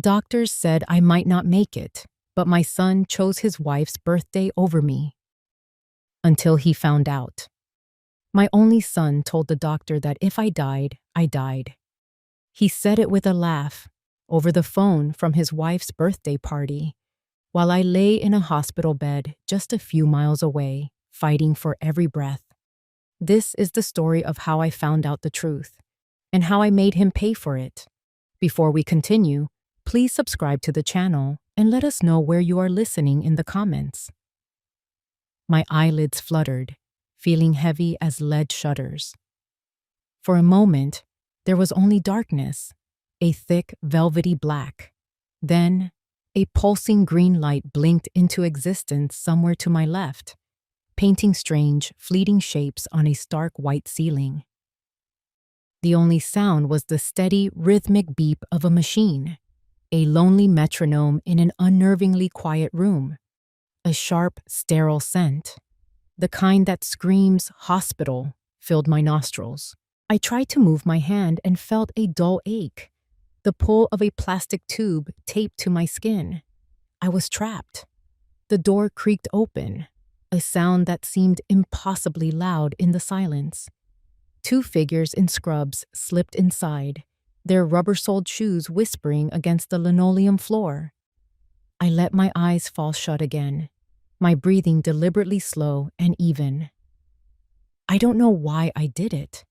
Doctors said I might not make it, but my son chose his wife's birthday over me. Until he found out. My only son told the doctor that if I died, I died. He said it with a laugh, over the phone from his wife's birthday party, while I lay in a hospital bed just a few miles away, fighting for every breath. This is the story of how I found out the truth, and how I made him pay for it. Before we continue, please subscribe to the channel and let us know where you are listening in the comments. My eyelids fluttered, feeling heavy as lead shutters. For a moment, there was only darkness, a thick, velvety black. Then, a pulsing green light blinked into existence somewhere to my left, painting strange, fleeting shapes on a stark white ceiling. The only sound was the steady, rhythmic beep of a machine, a lonely metronome in an unnervingly quiet room, a sharp, sterile scent. The kind that screams hospital filled my nostrils. I tried to move my hand and felt a dull ache, the pull of a plastic tube taped to my skin. I was trapped. The door creaked open, a sound that seemed impossibly loud in the silence. Two figures in scrubs slipped inside, their rubber-soled shoes whispering against the linoleum floor. I let my eyes fall shut again, my breathing deliberately slow and even. I don't know why I did it.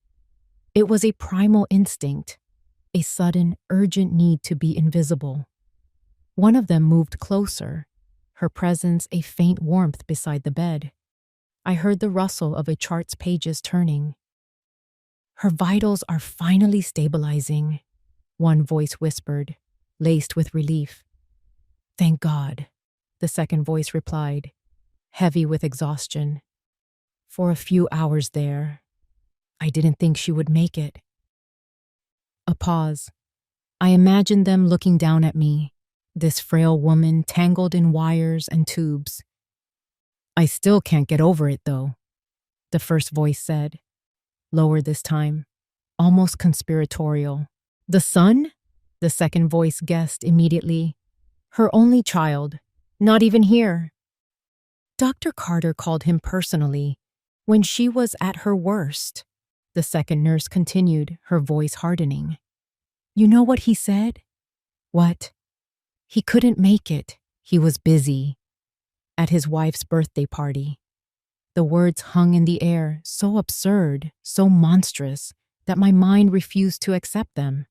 It was a primal instinct, a sudden, urgent need to be invisible. One of them moved closer, her presence a faint warmth beside the bed. I heard the rustle of a chart's pages turning. "Her vitals are finally stabilizing," one voice whispered, laced with relief. "Thank God," the second voice replied, heavy with exhaustion. "For a few hours there, I didn't think she would make it." A pause. I imagined them looking down at me, this frail woman tangled in wires and tubes. "I still can't get over it, though," the first voice said, lower this time, almost conspiratorial. "The son?" the second voice guessed immediately. "Her only child, not even here." Dr. Carter called him personally when she was at her worst, the second nurse continued, her voice hardening. "You know what he said?" "What?" "He couldn't make it. He was busy at his wife's birthday party." The words hung in the air, so absurd, so monstrous, that my mind refused to accept them.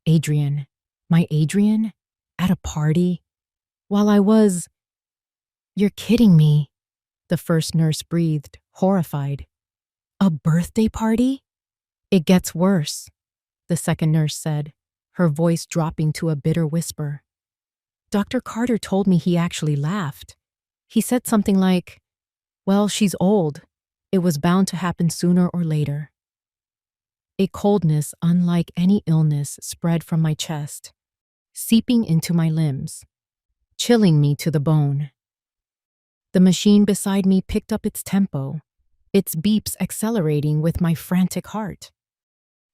Adrian, my Adrian, at a party? While I was... "You're kidding me," the first nurse breathed, horrified. "A birthday party?" "It gets worse," the second nurse said, her voice dropping to a bitter whisper. "Dr. Carter told me he actually laughed. He said something like, 'Well, she's old. It was bound to happen sooner or later.'" A coldness unlike any illness spread from my chest, seeping into my limbs, chilling me to the bone. The machine beside me picked up its tempo, its beeps accelerating with my frantic heart.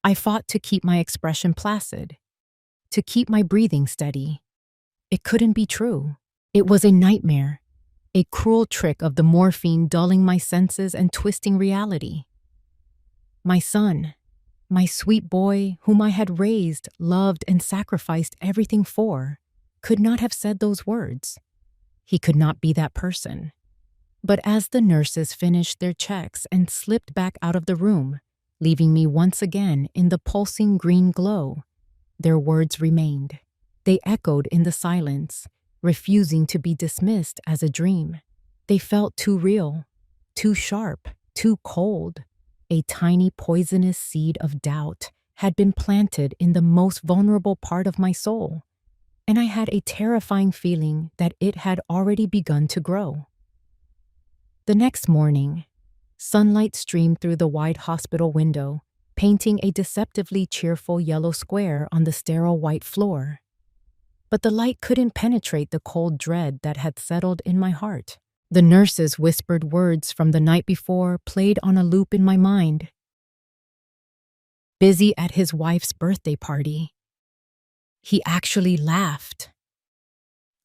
I fought to keep my expression placid, to keep my breathing steady. It couldn't be true. It was a nightmare, a cruel trick of the morphine dulling my senses and twisting reality. My son, my sweet boy whom I had raised, loved, and sacrificed everything for, could not have said those words. He could not be that person. But as the nurses finished their checks and slipped back out of the room, leaving me once again in the pulsing green glow, their words remained. They echoed in the silence, refusing to be dismissed as a dream. They felt too real, too sharp, too cold. A tiny poisonous seed of doubt had been planted in the most vulnerable part of my soul, and I had a terrifying feeling that it had already begun to grow. The next morning, sunlight streamed through the wide hospital window, painting a deceptively cheerful yellow square on the sterile white floor. But the light couldn't penetrate the cold dread that had settled in my heart. The nurse's whispered words from the night before played on a loop in my mind. "Busy at his wife's birthday party." He actually laughed.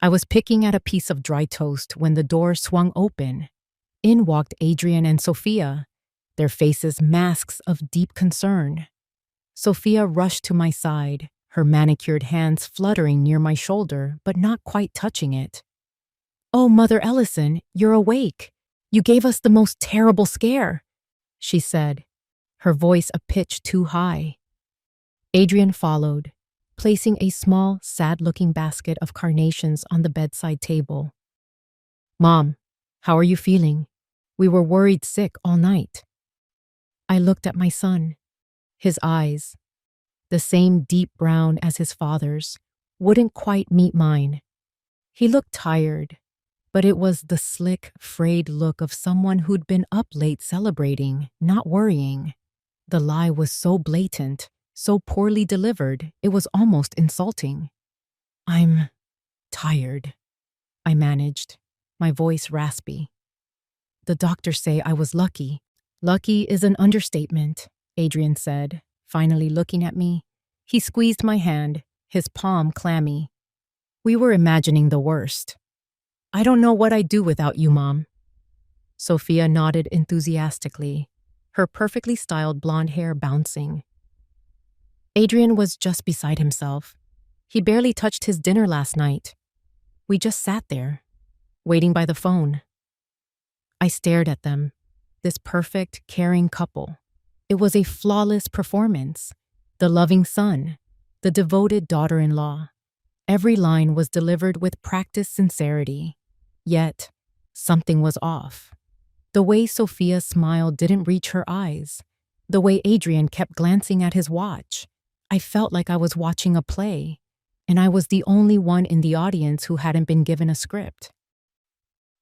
I was picking at a piece of dry toast when the door swung open. In walked Adrian and Sophia, their faces masks of deep concern. Sophia rushed to my side, her manicured hands fluttering near my shoulder but not quite touching it. "Oh, Mother Ellison, you're awake. You gave us the most terrible scare," she said, her voice a pitch too high. Adrian followed, placing a small, sad-looking basket of carnations on the bedside table. "Mom, how are you feeling? We were worried sick all night." I looked at my son. His eyes, the same deep brown as his father's, wouldn't quite meet mine. He looked tired, but it was the slick, frayed look of someone who'd been up late celebrating, not worrying. The lie was so blatant, so poorly delivered, it was almost insulting. "I'm tired," I managed, my voice raspy. "The doctors say I was lucky." "Lucky is an understatement," Adrian said, finally looking at me. He squeezed my hand, his palm clammy. "We were imagining the worst. I don't know what I'd do without you, Mom." Sophia nodded enthusiastically, her perfectly styled blonde hair bouncing. Adrian was just beside himself. He barely touched his dinner last night. We just sat there, waiting by the phone. I stared at them, this perfect, caring couple. It was a flawless performance. The loving son, the devoted daughter-in-law. Every line was delivered with practiced sincerity. Yet, something was off. The way Sophia's smile didn't reach her eyes. The way Adrian kept glancing at his watch. I felt like I was watching a play, and I was the only one in the audience who hadn't been given a script.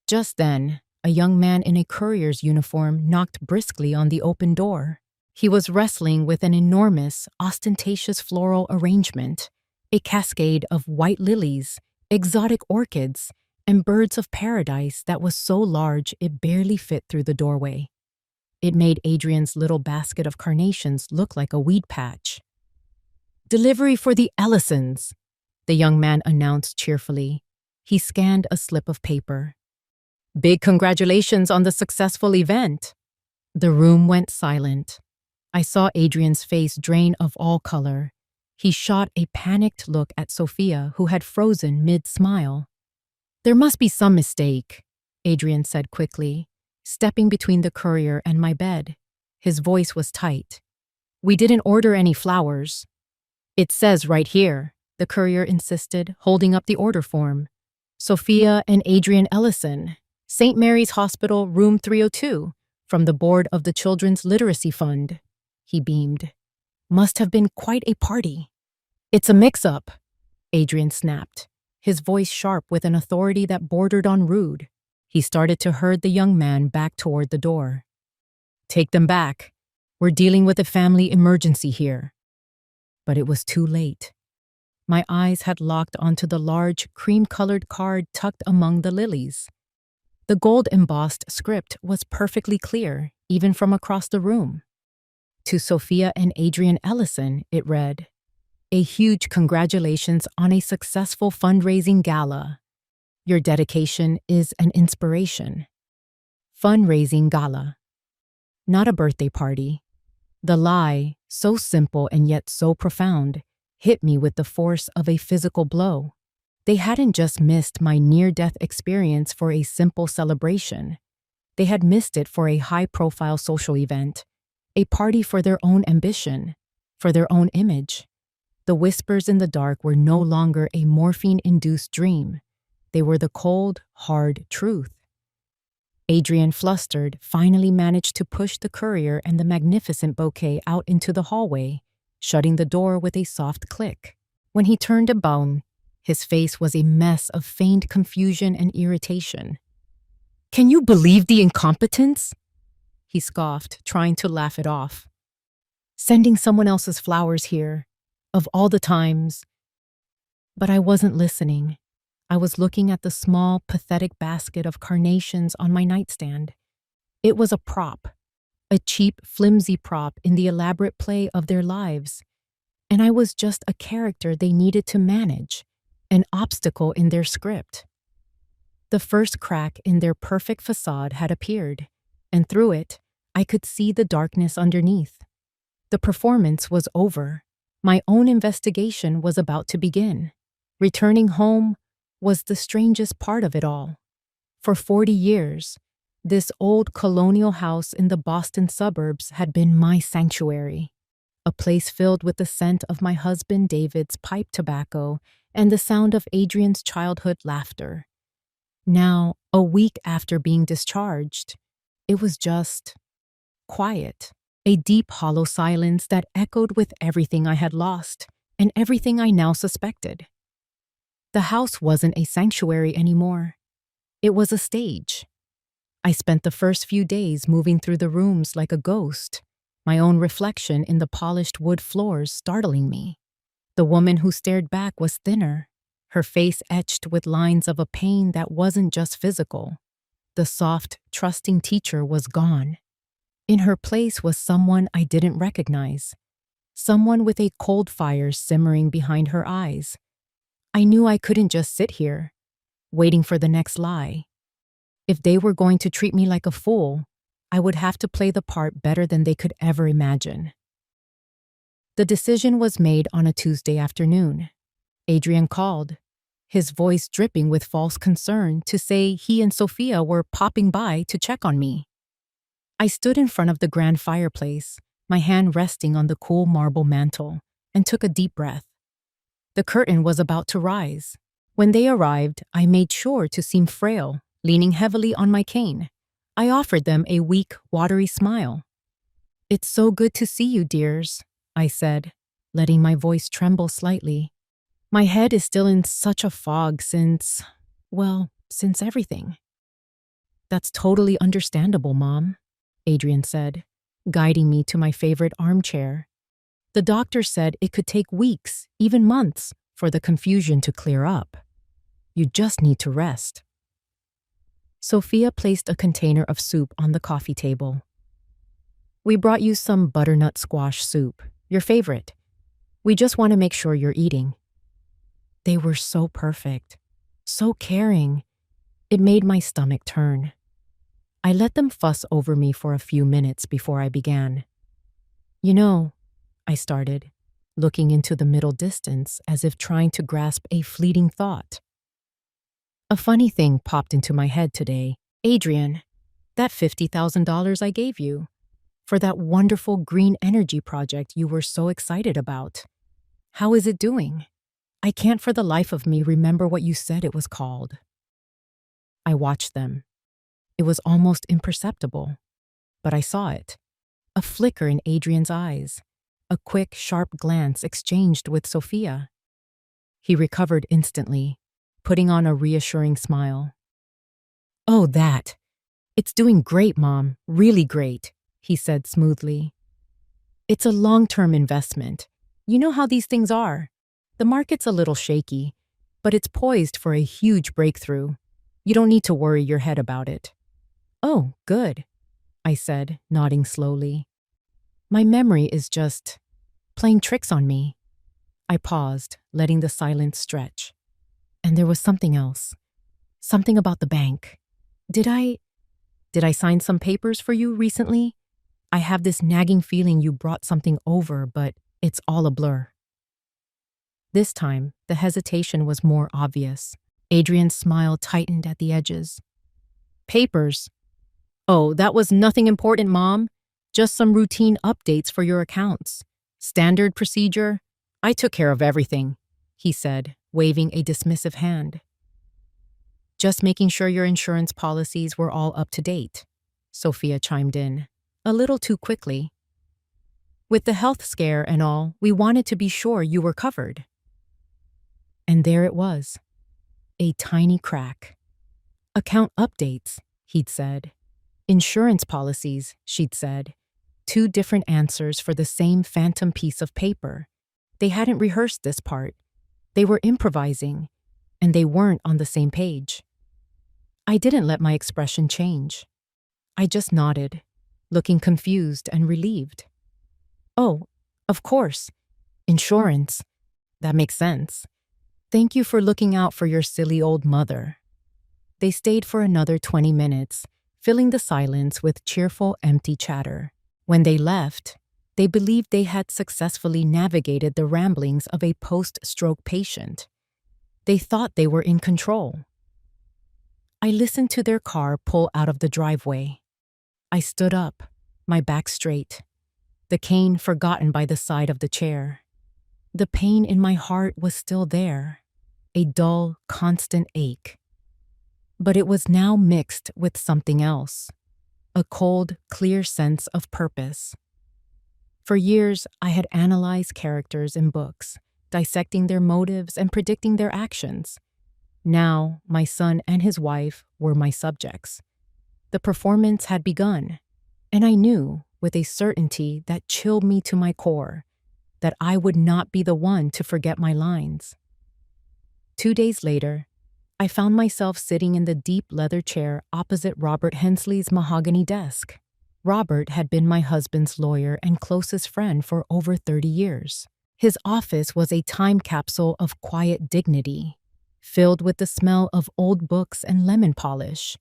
Just then, a young man in a courier's uniform knocked briskly on the open door. He was wrestling with an enormous, ostentatious floral arrangement, a cascade of white lilies, exotic orchids, and birds of paradise that was so large it barely fit through the doorway. It made Adrian's little basket of carnations look like a weed patch. "Delivery for the Ellisons," the young man announced cheerfully. He scanned a slip of paper. "Big congratulations on the successful event." The room went silent. I saw Adrian's face drain of all color. He shot a panicked look at Sophia, who had frozen mid-smile. "There must be some mistake," Adrian said quickly, stepping between the courier and my bed. His voice was tight. "We didn't order any flowers." "It says right here," the courier insisted, holding up the order form. "Sophia and Adrian Ellison, St. Mary's Hospital, room 302, from the board of the Children's Literacy Fund." He beamed. "Must have been quite a party." "It's a mix-up," Adrian snapped, his voice sharp with an authority that bordered on rude. He started to herd the young man back toward the door. "Take them back. We're dealing with a family emergency here." But it was too late. My eyes had locked onto the large, cream-colored card tucked among the lilies. The gold-embossed script was perfectly clear, even from across the room. To Sophia and Adrian Ellison, it read, "A huge congratulations on a successful fundraising gala. Your dedication is an inspiration." Fundraising gala. Not a birthday party. The lie, so simple and yet so profound, hit me with the force of a physical blow. They hadn't just missed my near-death experience for a simple celebration. They had missed it for a high-profile social event, a party for their own ambition, for their own image. The whispers in the dark were no longer a morphine-induced dream. They were the cold, hard truth. Adrian, flustered, finally managed to push the courier and the magnificent bouquet out into the hallway, shutting the door with a soft click. When he turned about, his face was a mess of feigned confusion and irritation. "Can you believe the incompetence?" he scoffed, trying to laugh it off. "Sending someone else's flowers here, of all the times." But I wasn't listening. I was looking at the small, pathetic basket of carnations on my nightstand. It was a prop, a cheap, flimsy prop in the elaborate play of their lives. and I was just a character they needed to manage, an obstacle in their script. The first crack in their perfect facade had appeared, and through it, I could see the darkness underneath. The performance was over. My own investigation was about to begin. Returning home was the strangest part of it all. For 40 years, this old colonial house in the Boston suburbs had been my sanctuary, a place filled with the scent of my husband David's pipe tobacco and the sound of Adrian's childhood laughter. Now, a week after being discharged, it was just quiet, a deep, hollow silence that echoed with everything I had lost and everything I now suspected. The house wasn't a sanctuary anymore. It was a stage. I spent the first few days moving through the rooms like a ghost, my own reflection in the polished wood floors startling me. The woman who stared back was thinner, her face etched with lines of a pain that wasn't just physical. The soft, trusting teacher was gone. In her place was someone I didn't recognize, someone with a cold fire simmering behind her eyes. I knew I couldn't just sit here, waiting for the next lie. If they were going to treat me like a fool, I would have to play the part better than they could ever imagine. The decision was made on a Tuesday afternoon. Adrian called, his voice dripping with false concern, to say he and Sophia were popping by to check on me. I stood in front of the grand fireplace, my hand resting on the cool marble mantel, and took a deep breath. The curtain was about to rise. When they arrived, I made sure to seem frail, leaning heavily on my cane. I offered them a weak, watery smile. "It's so good to see you, dears," I said, letting my voice tremble slightly. My head is still in such a fog since everything. "That's totally understandable, Mom," Adrian said, guiding me to my favorite armchair. "The doctor said it could take weeks, even months, for the confusion to clear up. You just need to rest." Sophia placed a container of soup on the coffee table. "We brought you some butternut squash soup, your favorite. We just want to make sure you're eating." They were so perfect, so caring. It made my stomach turn. I let them fuss over me for a few minutes before I began. "You know," I started, looking into the middle distance as if trying to grasp a fleeting thought. "A funny thing popped into my head today. Adrian, that $50,000 I gave you for that wonderful green energy project you were so excited about. How is it doing? I can't for the life of me remember what you said it was called." I watched them. It was almost imperceptible, but I saw it. A flicker in Adrian's eyes, a quick, sharp glance exchanged with Sophia. He recovered instantly, putting on a reassuring smile. "Oh, that. It's doing great, Mom, really great," he said smoothly. "It's a long-term investment. You know how these things are. The market's a little shaky, but it's poised for a huge breakthrough. You don't need to worry your head about it." "Oh, good," I said, nodding slowly. "My memory is just playing tricks on me." I paused, letting the silence stretch. And there was something else. Something about the bank. Did I sign some papers for you recently? I have this nagging feeling you brought something over, but it's all a blur. This time, the hesitation was more obvious. Adrian's smile tightened at the edges. "Papers? Oh, that was nothing important, Mom. Just some routine updates for your accounts. Standard procedure. I took care of everything," he said, waving a dismissive hand. "Just making sure your insurance policies were all up to date," Sophia chimed in, a little too quickly. "With the health scare and all, we wanted to be sure you were covered." And there it was, a tiny crack. "Account updates," he'd said. "Insurance policies," she'd said. Two different answers for the same phantom piece of paper. They hadn't rehearsed this part. They were improvising, and they weren't on the same page. I didn't let my expression change. I just nodded, looking confused and relieved. "Oh, of course. Insurance. That makes sense. Thank you for looking out for your silly old mother. They stayed for another 20 minutes, filling the silence with cheerful, empty chatter. When they left, they believed they had successfully navigated the ramblings of a post-stroke patient. They thought they were in control. I listened to their car pull out of the driveway. I stood up, my back straight, the cane forgotten by the side of the chair. The pain in my heart was still there, a dull, constant ache. But it was now mixed with something else, a cold, clear sense of purpose. For years, I had analyzed characters in books, dissecting their motives and predicting their actions. Now, my son and his wife were my subjects. The performance had begun, and I knew, with a certainty that chilled me to my core, that I would not be the one to forget my lines. 2 days later, I found myself sitting in the deep leather chair opposite Robert Hensley's mahogany desk. Robert had been my husband's lawyer and closest friend for over 30 years. His office was a time capsule of quiet dignity, filled with the smell of old books and lemon polish,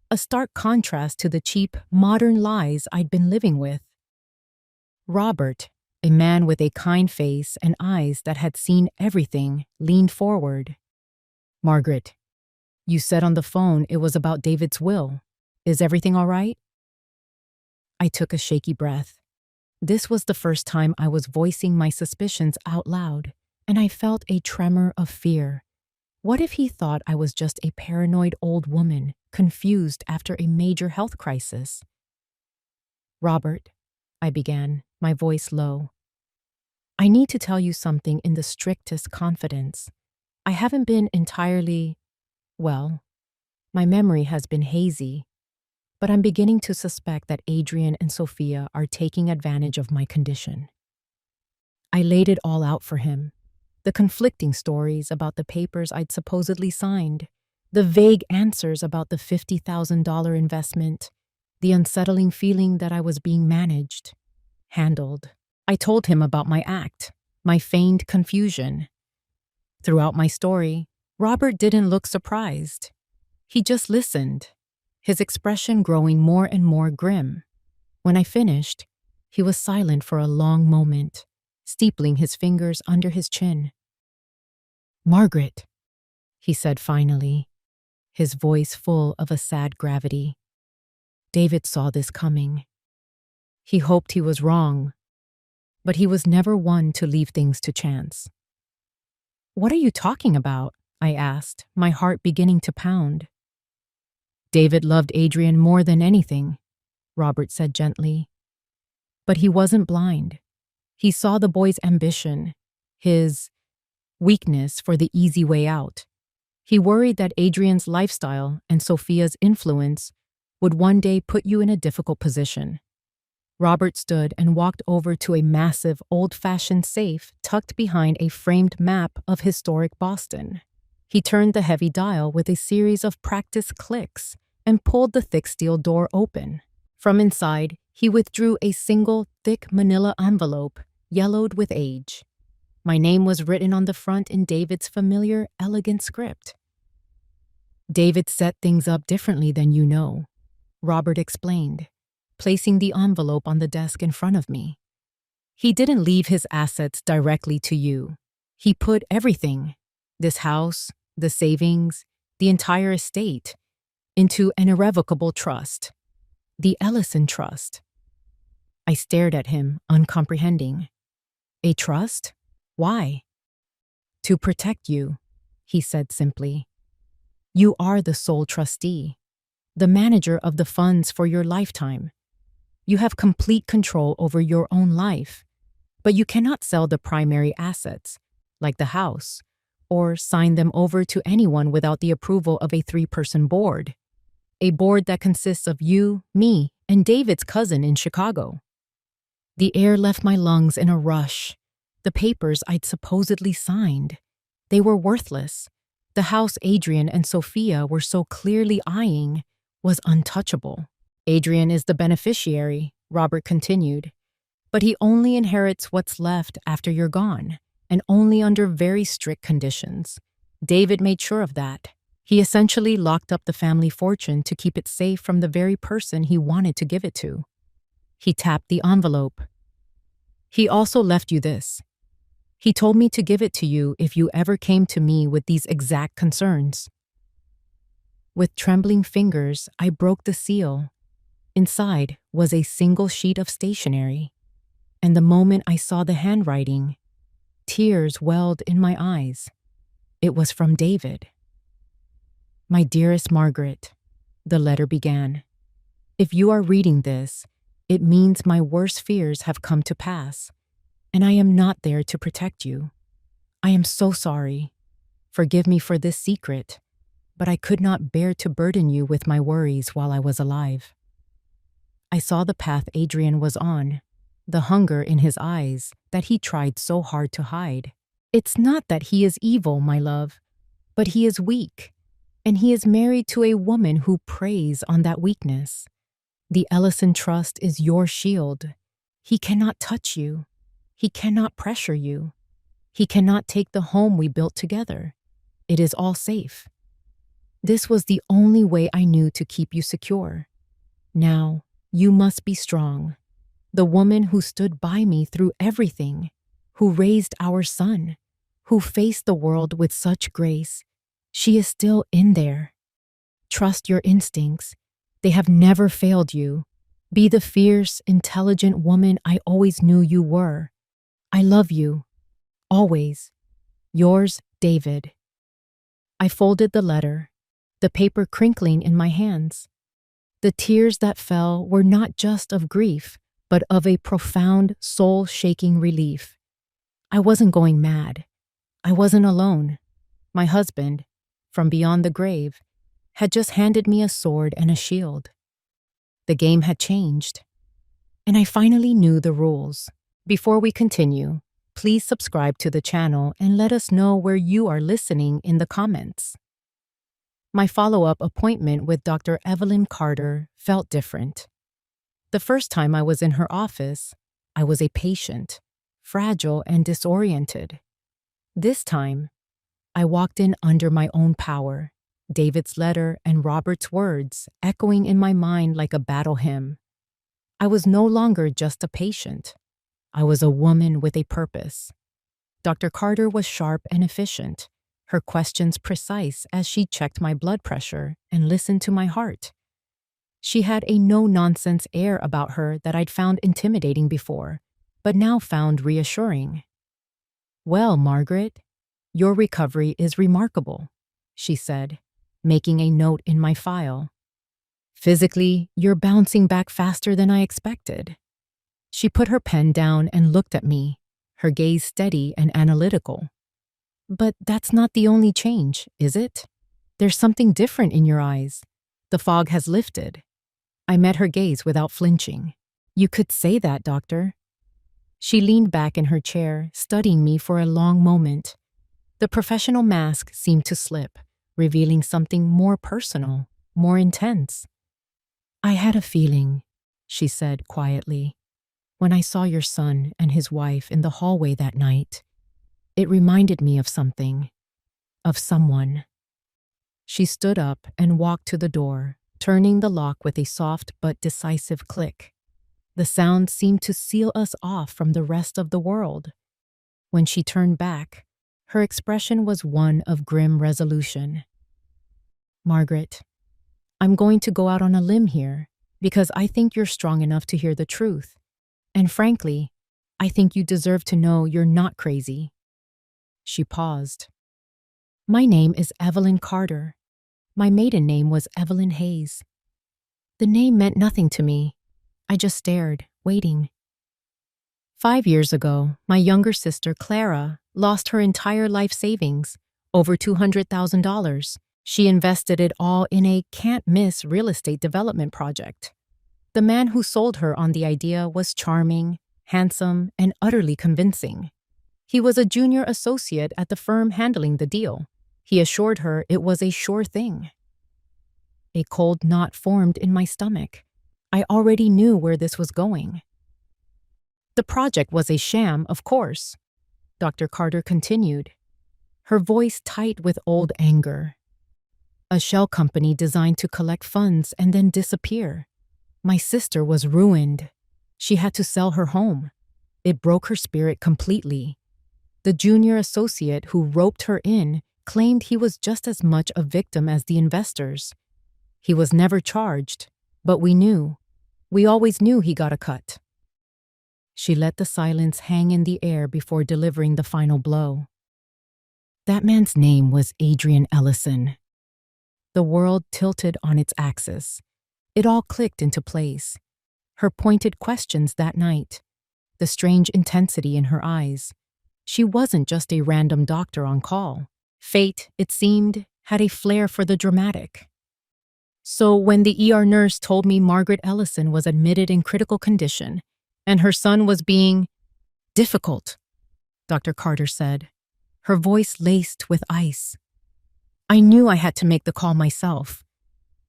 a stark contrast to the cheap, modern lies I'd been living with. Robert, a man with a kind face and eyes that had seen everything, leaned forward. "Margaret, you said on the phone it was about David's will. Is everything all right?" I took a shaky breath. This was the first time I was voicing my suspicions out loud, and I felt a tremor of fear. What if he thought I was just a paranoid old woman, confused after a major health crisis? "Robert," I began, my voice low, "I need to tell you something in the strictest confidence. I haven't been entirely, well, my memory has been hazy, but I'm beginning to suspect that Adrian and Sophia are taking advantage of my condition." I laid it all out for him. The conflicting stories about the papers I'd supposedly signed, the vague answers about the $50,000 investment, the unsettling feeling that I was being managed, handled. I told him about my act, my feigned confusion. Throughout my story, Robert didn't look surprised. He just listened, his expression growing more and more grim. When I finished, he was silent for a long moment, steepling his fingers under his chin. "Margaret," he said finally, his voice full of a sad gravity. "David saw this coming. He hoped he was wrong, but he was never one to leave things to chance." "What are you talking about?" I asked, my heart beginning to pound. "David loved Adrian more than anything," Robert said gently. "But he wasn't blind. He saw the boy's ambition, his weakness for the easy way out. He worried that Adrian's lifestyle and Sophia's influence would one day put you in a difficult position." Robert stood and walked over to a massive, old-fashioned safe tucked behind a framed map of historic Boston. He turned the heavy dial with a series of practiced clicks and pulled the thick steel door open. From inside, he withdrew a single, thick manila envelope, yellowed with age. My name was written on the front in David's familiar, elegant script. "David set things up differently than you know," Robert explained, placing the envelope on the desk in front of me. "He didn't leave his assets directly to you. He put everything, this house, the savings, the entire estate, into an irrevocable trust, the Ellison Trust." I stared at him, uncomprehending. "A trust? Why?" "To protect you," he said simply. "You are the sole trustee, the manager of the funds for your lifetime. You have complete control over your own life, but you cannot sell the primary assets, like the house, or sign them over to anyone without the approval of a 3-person board. A board that consists of you, me, and David's cousin in Chicago." The air left my lungs in a rush. The papers I'd supposedly signed, they were worthless. The house Adrian and Sophia were so clearly eyeing was untouchable. "Adrian is the beneficiary," Robert continued. But he only inherits what's left after you're gone, and only under very strict conditions. David made sure of that. He essentially locked up the family fortune to keep it safe from the very person he wanted to give it to. He tapped the envelope. He also left you this. He told me to give it to you if you ever came to me with these exact concerns. With trembling fingers, I broke the seal. Inside was a single sheet of stationery. And the moment I saw the handwriting, tears welled in my eyes. It was from David. My dearest Margaret, the letter began. If you are reading this, it means my worst fears have come to pass, and I am not there to protect you. I am so sorry. Forgive me for this secret, but I could not bear to burden you with my worries while I was alive. I saw the path Adrian was on, the hunger in his eyes that he tried so hard to hide. It's not that he is evil, my love, but he is weak, and he is married to a woman who preys on that weakness. The Ellison Trust is your shield. He cannot touch you. He cannot pressure you. He cannot take the home we built together. It is all safe. This was the only way I knew to keep you secure. Now, you must be strong. The woman who stood by me through everything, who raised our son, who faced the world with such grace, she is still in there. Trust your instincts. They have never failed you. Be the fierce, intelligent woman I always knew you were. I love you. Always. Yours, David. I folded the letter, the paper crinkling in my hands. The tears that fell were not just of grief, but of a profound, soul-shaking relief. I wasn't going mad. I wasn't alone. My husband, from beyond the grave, had just handed me a sword and a shield. The game had changed, and I finally knew the rules. Before we continue, please subscribe to the channel and let us know where you are listening in the comments. My follow-up appointment with Dr. Evelyn Carter felt different. The first time I was in her office, I was a patient, fragile and disoriented. This time, I walked in under my own power, David's letter and Robert's words echoing in my mind like a battle hymn. I was no longer just a patient. I was a woman with a purpose. Dr. Carter was sharp and efficient, her questions precise as she checked my blood pressure and listened to my heart. She had a no-nonsense air about her that I'd found intimidating before, but now found reassuring. "Well, Margaret, your recovery is remarkable," she said, making a note in my file. "Physically, you're bouncing back faster than I expected." She put her pen down and looked at me, her gaze steady and analytical. "But that's not the only change, is it? There's something different in your eyes. The fog has lifted." I met her gaze without flinching. "You could say that, doctor." She leaned back in her chair, studying me for a long moment. The professional mask seemed to slip, revealing something more personal, more intense. "I had a feeling," she said quietly, "when I saw your son and his wife in the hallway that night. It reminded me of something, of someone." She stood up and walked to the door, turning the lock with a soft but decisive click. The sound seemed to seal us off from the rest of the world. When she turned back, her expression was one of grim resolution. "Margaret, I'm going to go out on a limb here because I think you're strong enough to hear the truth. And frankly, I think you deserve to know you're not crazy." She paused. "My name is Evelyn Carter. My maiden name was Evelyn Hayes." The name meant nothing to me. I just stared, waiting. 5 years ago, my younger sister, Clara, lost her entire life savings, over $200,000. She invested it all in a can't-miss real estate development project. The man who sold her on the idea was charming, handsome, and utterly convincing. He was a junior associate at the firm handling the deal. He assured her it was a sure thing. A cold knot formed in my stomach. I already knew where this was going. The project was a sham, of course, Dr. Carter continued, her voice tight with old anger. A shell company designed to collect funds and then disappear. My sister was ruined. She had to sell her home. It broke her spirit completely. The junior associate who roped her in claimed he was just as much a victim as the investors. He was never charged, but we knew. We always knew he got a cut. She let the silence hang in the air before delivering the final blow. That man's name was Adrian Ellison. The world tilted on its axis. It all clicked into place. Her pointed questions that night, the strange intensity in her eyes. She wasn't just a random doctor on call. Fate, it seemed, had a flair for the dramatic. So when the ER nurse told me Margaret Ellison was admitted in critical condition and her son was being difficult, Dr. Carter said, her voice laced with ice. I knew I had to make the call myself.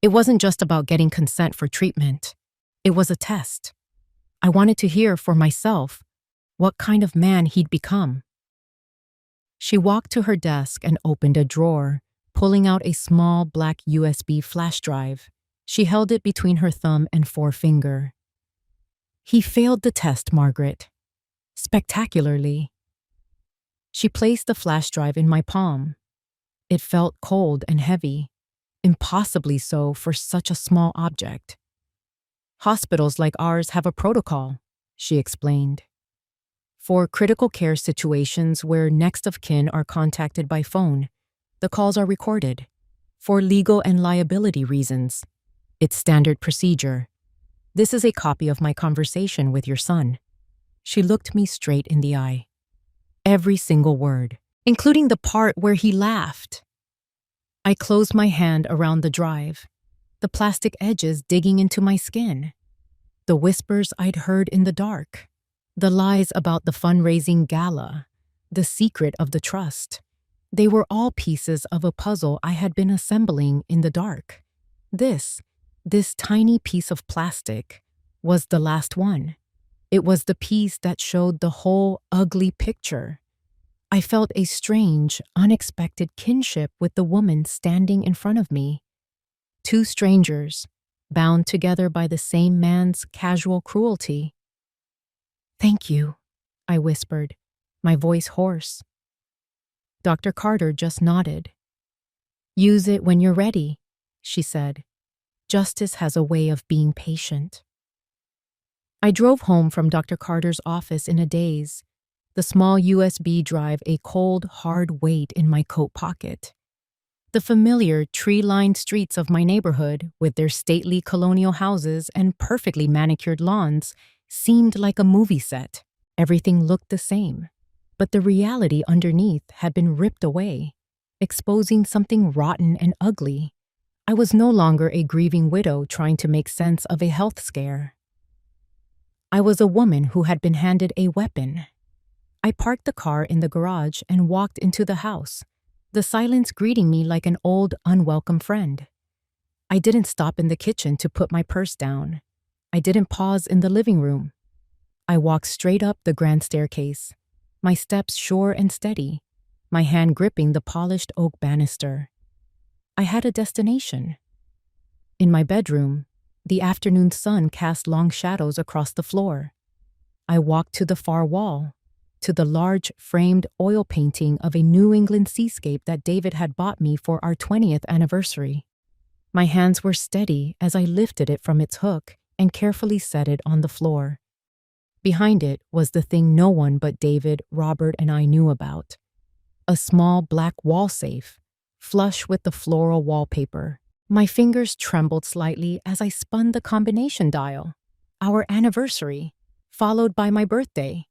It wasn't just about getting consent for treatment. It was a test. I wanted to hear for myself what kind of man he'd become. She walked to her desk and opened a drawer, pulling out a small black USB flash drive. She held it between her thumb and forefinger. He failed the test, Margaret. Spectacularly. She placed the flash drive in my palm. It felt cold and heavy, impossibly so for such a small object. Hospitals like ours have a protocol, she explained. For critical care situations where next of kin are contacted by phone, the calls are recorded. For legal and liability reasons, it's standard procedure. This is a copy of my conversation with your son. She looked me straight in the eye. Every single word, including the part where he laughed. I closed my hand around the drive, the plastic edges digging into my skin. The whispers I'd heard in the dark. The lies about the fundraising gala. The secret of the trust. They were all pieces of a puzzle I had been assembling in the dark. This tiny piece of plastic was the last one. It was the piece that showed the whole ugly picture. I felt a strange, unexpected kinship with the woman standing in front of me. Two strangers, bound together by the same man's casual cruelty. Thank you, I whispered, my voice hoarse. Dr. Carter just nodded. Use it when you're ready, she said. Justice has a way of being patient. I drove home from Dr. Carter's office in a daze, the small USB drive a cold, hard weight in my coat pocket. The familiar, tree-lined streets of my neighborhood, with their stately colonial houses and perfectly manicured lawns, seemed like a movie set. Everything looked the same, but the reality underneath had been ripped away, exposing something rotten and ugly. I was no longer a grieving widow trying to make sense of a health scare. I was a woman who had been handed a weapon. I parked the car in the garage and walked into the house, the silence greeting me like an old, unwelcome friend. I didn't stop in the kitchen to put my purse down. I didn't pause in the living room. I walked straight up the grand staircase, my steps sure and steady, my hand gripping the polished oak banister. I had a destination. In my bedroom, the afternoon sun cast long shadows across the floor. I walked to the far wall, to the large framed oil painting of a New England seascape that David had bought me for our 20th anniversary. My hands were steady as I lifted it from its hook and carefully set it on the floor. Behind it was the thing no one but David, Robert, and I knew about. A small black wall safe, flush with the floral wallpaper. My fingers trembled slightly as I spun the combination dial. Our anniversary, followed by my birthday.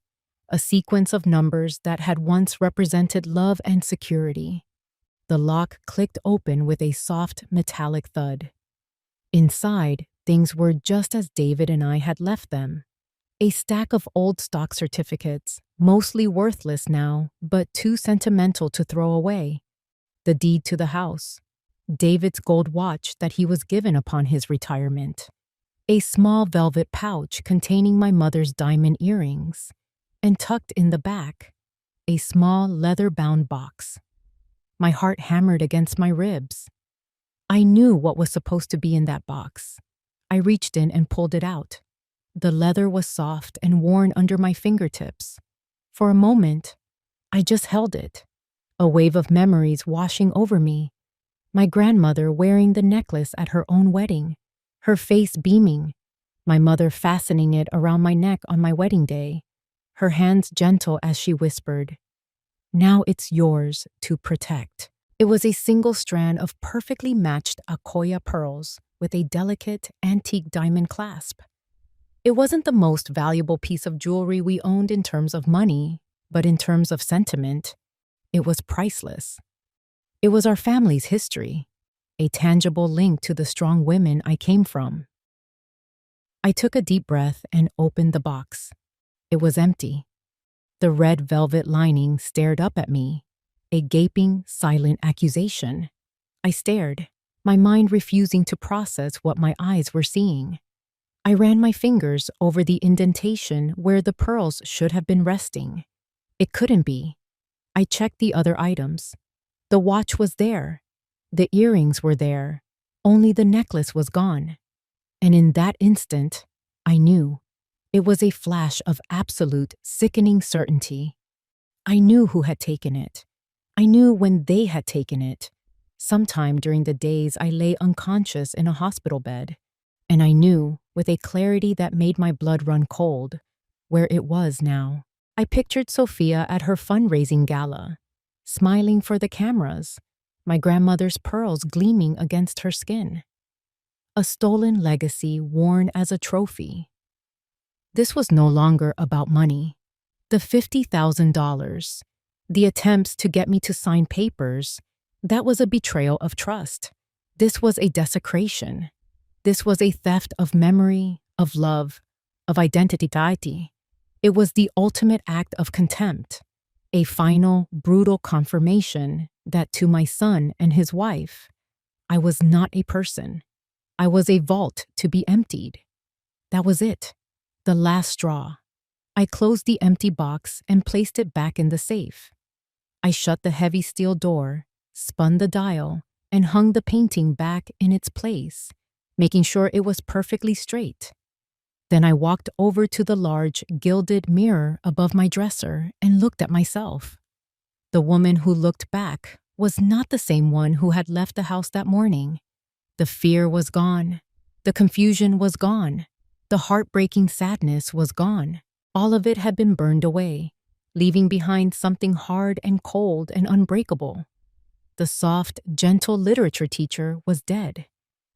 A sequence of numbers that had once represented love and security. The lock clicked open with a soft metallic thud. Inside, things were just as David and I had left them. A stack of old stock certificates, mostly worthless now, but too sentimental to throw away. The deed to the house. David's gold watch that he was given upon his retirement. a small velvet pouch containing my mother's diamond earrings, and tucked in the back, a small leather-bound box. My heart hammered against my ribs. I knew what was supposed to be in that box. I reached in and pulled it out. The leather was soft and worn under my fingertips. For a moment, I just held it, a wave of memories washing over me. My grandmother wearing the necklace at her own wedding, her face beaming, my mother fastening it around my neck on my wedding day, her hands gentle as she whispered, "Now it's yours to protect." It was a single strand of perfectly matched Akoya pearls with a delicate antique diamond clasp. It wasn't the most valuable piece of jewelry we owned in terms of money, but in terms of sentiment, it was priceless. It was our family's history, a tangible link to the strong women I came from. I took a deep breath and opened the box. It was empty. The red velvet lining stared up at me, a gaping, silent accusation. I stared, my mind refusing to process what my eyes were seeing. I ran my fingers over the indentation where the pearls should have been resting. It couldn't be. I checked the other items. The watch was there. The earrings were there. Only the necklace was gone. And in that instant, I knew. It was a flash of absolute, sickening certainty. I knew who had taken it. I knew when they had taken it. Sometime during the days I lay unconscious in a hospital bed. And I knew, with a clarity that made my blood run cold, where it was now. I pictured Sophia at her fundraising gala, smiling for the cameras, my grandmother's pearls gleaming against her skin. A stolen legacy worn as a trophy. This was no longer about money. The $50,000, the attempts to get me to sign papers, that was a betrayal of trust. This was a desecration. This was a theft of memory, of love, of identity. It was the ultimate act of contempt, a final, brutal confirmation that to my son and his wife, I was not a person. I was a vault to be emptied. That was it, the last straw. I closed the empty box and placed it back in the safe. I shut the heavy steel door, spun the dial, and hung the painting back in its place, making sure it was perfectly straight. Then I walked over to the large, gilded mirror above my dresser and looked at myself. The woman who looked back was not the same one who had left the house that morning. The fear was gone. The confusion was gone. The heartbreaking sadness was gone. All of it had been burned away, leaving behind something hard and cold and unbreakable. The soft, gentle literature teacher was dead.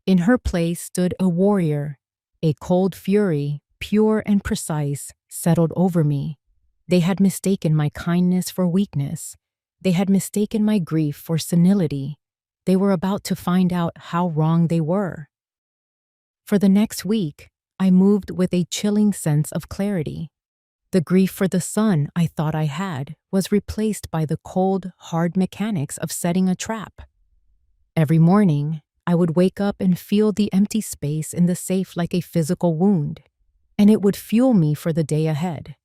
In her place stood a warrior. A cold fury, pure and precise, settled over me. They had mistaken my kindness for weakness. They had mistaken my grief for senility. They were about to find out how wrong they were. For the next week, I moved with a chilling sense of clarity. The grief for the son I thought I had was replaced by the cold, hard mechanics of setting a trap. Every morning, I would wake up and feel the empty space in the safe like a physical wound, and it would fuel me for the day ahead.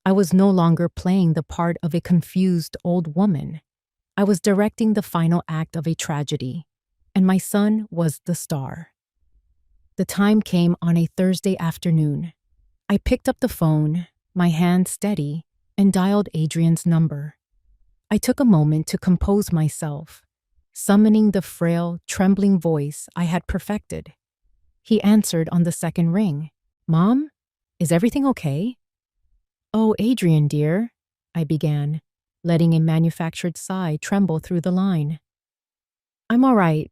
I was no longer playing the part of a confused old woman. I was directing the final act of a tragedy, and my son was the star. The time came on a Thursday afternoon. I picked up the phone, my hand steady, and dialed Adrian's number. I took a moment to compose myself, summoning the frail, trembling voice I had perfected. He answered on the second ring. "Mom, is everything okay?" "Oh, Adrian, dear," I began, letting a manufactured sigh tremble through the line. "I'm all right.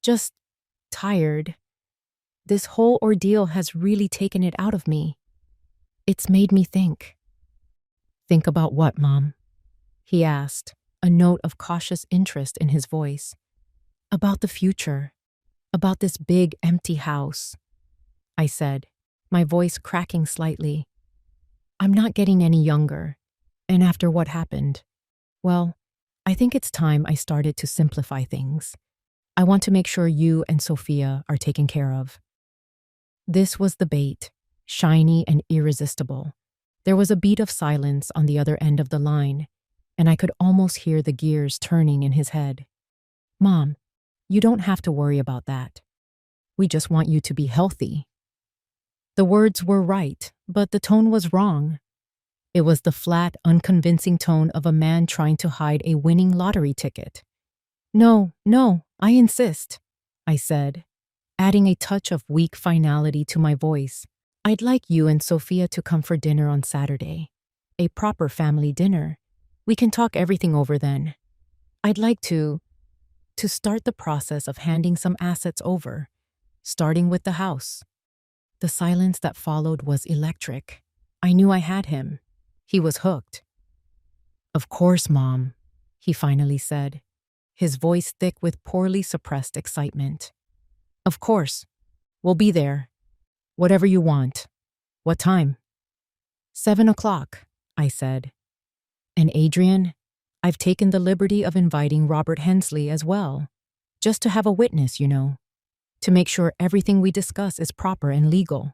Just tired. This whole ordeal has really taken it out of me. It's made me think." "Think about what, Mom?" he asked, a note of cautious interest in his voice. "About the future. About this big, empty house," I said, my voice cracking slightly. "I'm not getting any younger, and after what happened, well, I think it's time I started to simplify things. I want to make sure you and Sophia are taken care of." This was the bait, shiny and irresistible. There was a beat of silence on the other end of the line, and I could almost hear the gears turning in his head. Mom, you don't have to worry about that. We just want you to be healthy. The words were right, but the tone was wrong. It was the flat, unconvincing tone of a man trying to hide a winning lottery ticket. No, I insist, I said, adding a touch of weak finality to my voice. I'd like you and Sophia to come for dinner on Saturday. A proper family dinner. We can talk everything over then. I'd like to start the process of handing some assets over, starting with the house. The silence that followed was electric. I knew I had him. He was hooked. Of course, Mom, he finally said, his voice thick with poorly suppressed excitement. Of course. We'll be there. Whatever you want. What time? 7 o'clock, I said. And Adrian, I've taken the liberty of inviting Robert Hensley as well, just to have a witness, to make sure everything we discuss is proper and legal.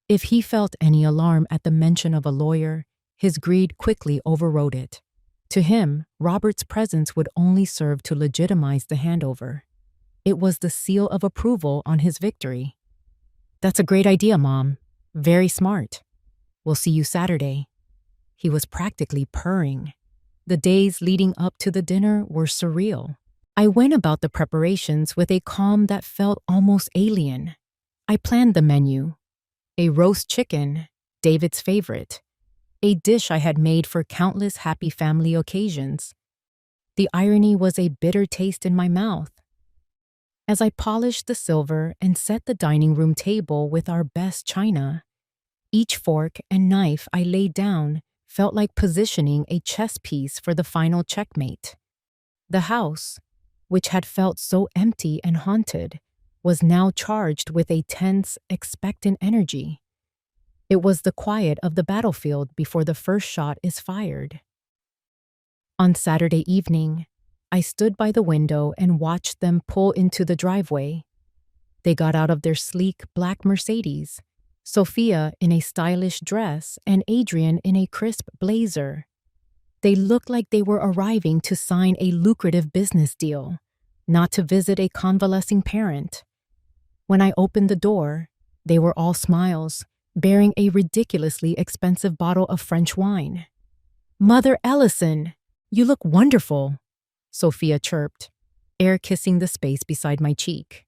If he felt any alarm at the mention of a lawyer, his greed quickly overrode it. To him, Robert's presence would only serve to legitimize the handover. It was the seal of approval on his victory. That's a great idea, Mom. Very smart. We'll see you Saturday. He was practically purring. The days leading up to the dinner were surreal. I went about the preparations with a calm that felt almost alien. I planned the menu. A roast chicken, David's favorite. A dish I had made for countless happy family occasions. The irony was a bitter taste in my mouth. As I polished the silver and set the dining room table with our best china, each fork and knife I laid down felt like positioning a chess piece for the final checkmate. The house, which had felt so empty and haunted, was now charged with a tense, expectant energy. It was the quiet of the battlefield before the first shot is fired. On Saturday evening, I stood by the window and watched them pull into the driveway. They got out of their sleek black Mercedes, Sophia in a stylish dress and Adrian in a crisp blazer. They looked like they were arriving to sign a lucrative business deal, not to visit a convalescing parent. When I opened the door, they were all smiles, bearing a ridiculously expensive bottle of French wine. Mother Ellison, you look wonderful, Sophia chirped, air kissing the space beside my cheek.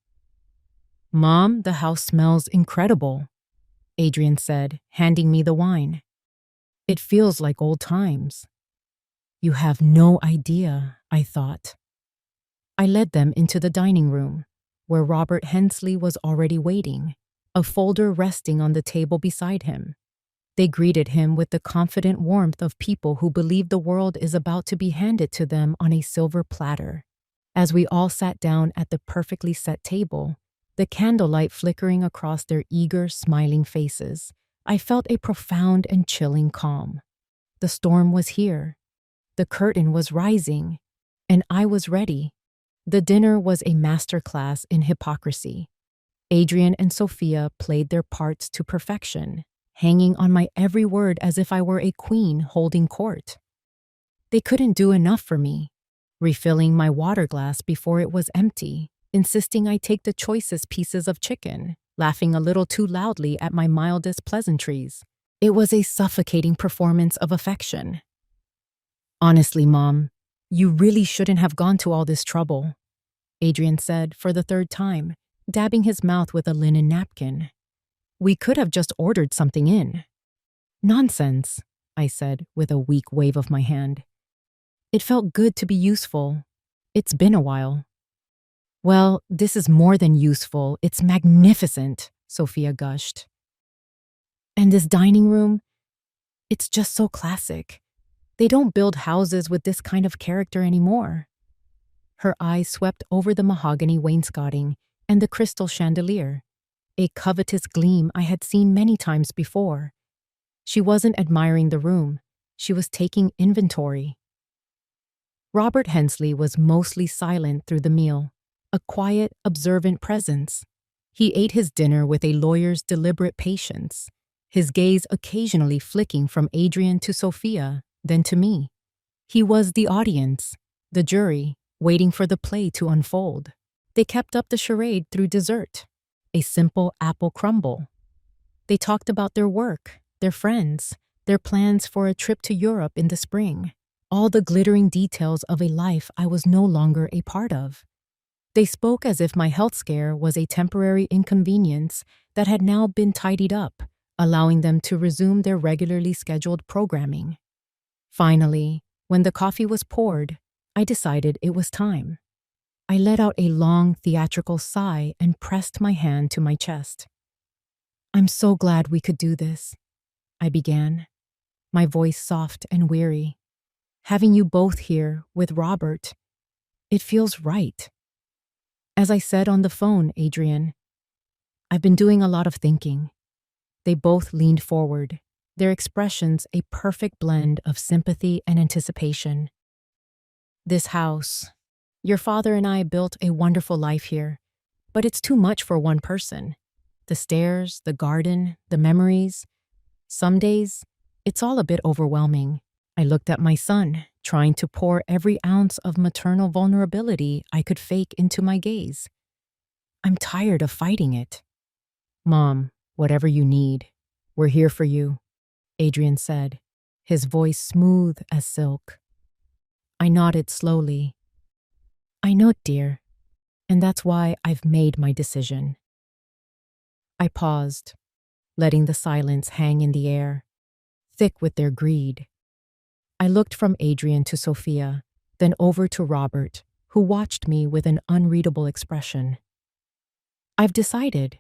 Mom, the house smells incredible, Adrian said, handing me the wine. It feels like old times. You have no idea, I thought. I led them into the dining room, where Robert Hensley was already waiting, a folder resting on the table beside him. They greeted him with the confident warmth of people who believe the world is about to be handed to them on a silver platter. As we all sat down at the perfectly set table, the candlelight flickering across their eager, smiling faces, I felt a profound and chilling calm. The storm was here. The curtain was rising, and I was ready. The dinner was a masterclass in hypocrisy. Adrian and Sophia played their parts to perfection, hanging on my every word as if I were a queen holding court. They couldn't do enough for me, refilling my water glass before it was empty, insisting I take the choicest pieces of chicken, laughing a little too loudly at my mildest pleasantries. It was a suffocating performance of affection. Honestly, Mom, you really shouldn't have gone to all this trouble, Adrian said for the third time, dabbing his mouth with a linen napkin. We could have just ordered something in. Nonsense, I said with a weak wave of my hand. It felt good to be useful. It's been a while. Well, this is more than useful. It's magnificent, Sophia gushed. And this dining room, it's just so classic. They don't build houses with this kind of character anymore. Her eyes swept over the mahogany wainscoting and the crystal chandelier, a covetous gleam I had seen many times before. She wasn't admiring the room. She was taking inventory. Robert Hensley was mostly silent through the meal, a quiet, observant presence. He ate his dinner with a lawyer's deliberate patience, his gaze occasionally flicking from Adrian to Sophia, then to me. He was the audience, the jury, waiting for the play to unfold. They kept up the charade through dessert, a simple apple crumble. They talked about their work, their friends, their plans for a trip to Europe in the spring, all the glittering details of a life I was no longer a part of. They spoke as if my health scare was a temporary inconvenience that had now been tidied up, allowing them to resume their regularly scheduled programming. Finally, when the coffee was poured, I decided it was time. I let out a long theatrical sigh and pressed my hand to my chest. "I'm so glad we could do this," I began, my voice soft and weary. "Having you both here with Robert, it feels right." As I said on the phone, Adrian, "I've been doing a lot of thinking." They both leaned forward, their expressions a perfect blend of sympathy and anticipation. "This house, your father and I built a wonderful life here, but it's too much for one person. The stairs, the garden, the memories. Some days, it's all a bit overwhelming." I looked at my son, trying to pour every ounce of maternal vulnerability I could fake into my gaze. "I'm tired of fighting it." "Mom, whatever you need, we're here for you," Adrian said, his voice smooth as silk. I nodded slowly. "I know, dear, and that's why I've made my decision." I paused, letting the silence hang in the air, thick with their greed. I looked from Adrian to Sophia, then over to Robert, who watched me with an unreadable expression. "I've decided,"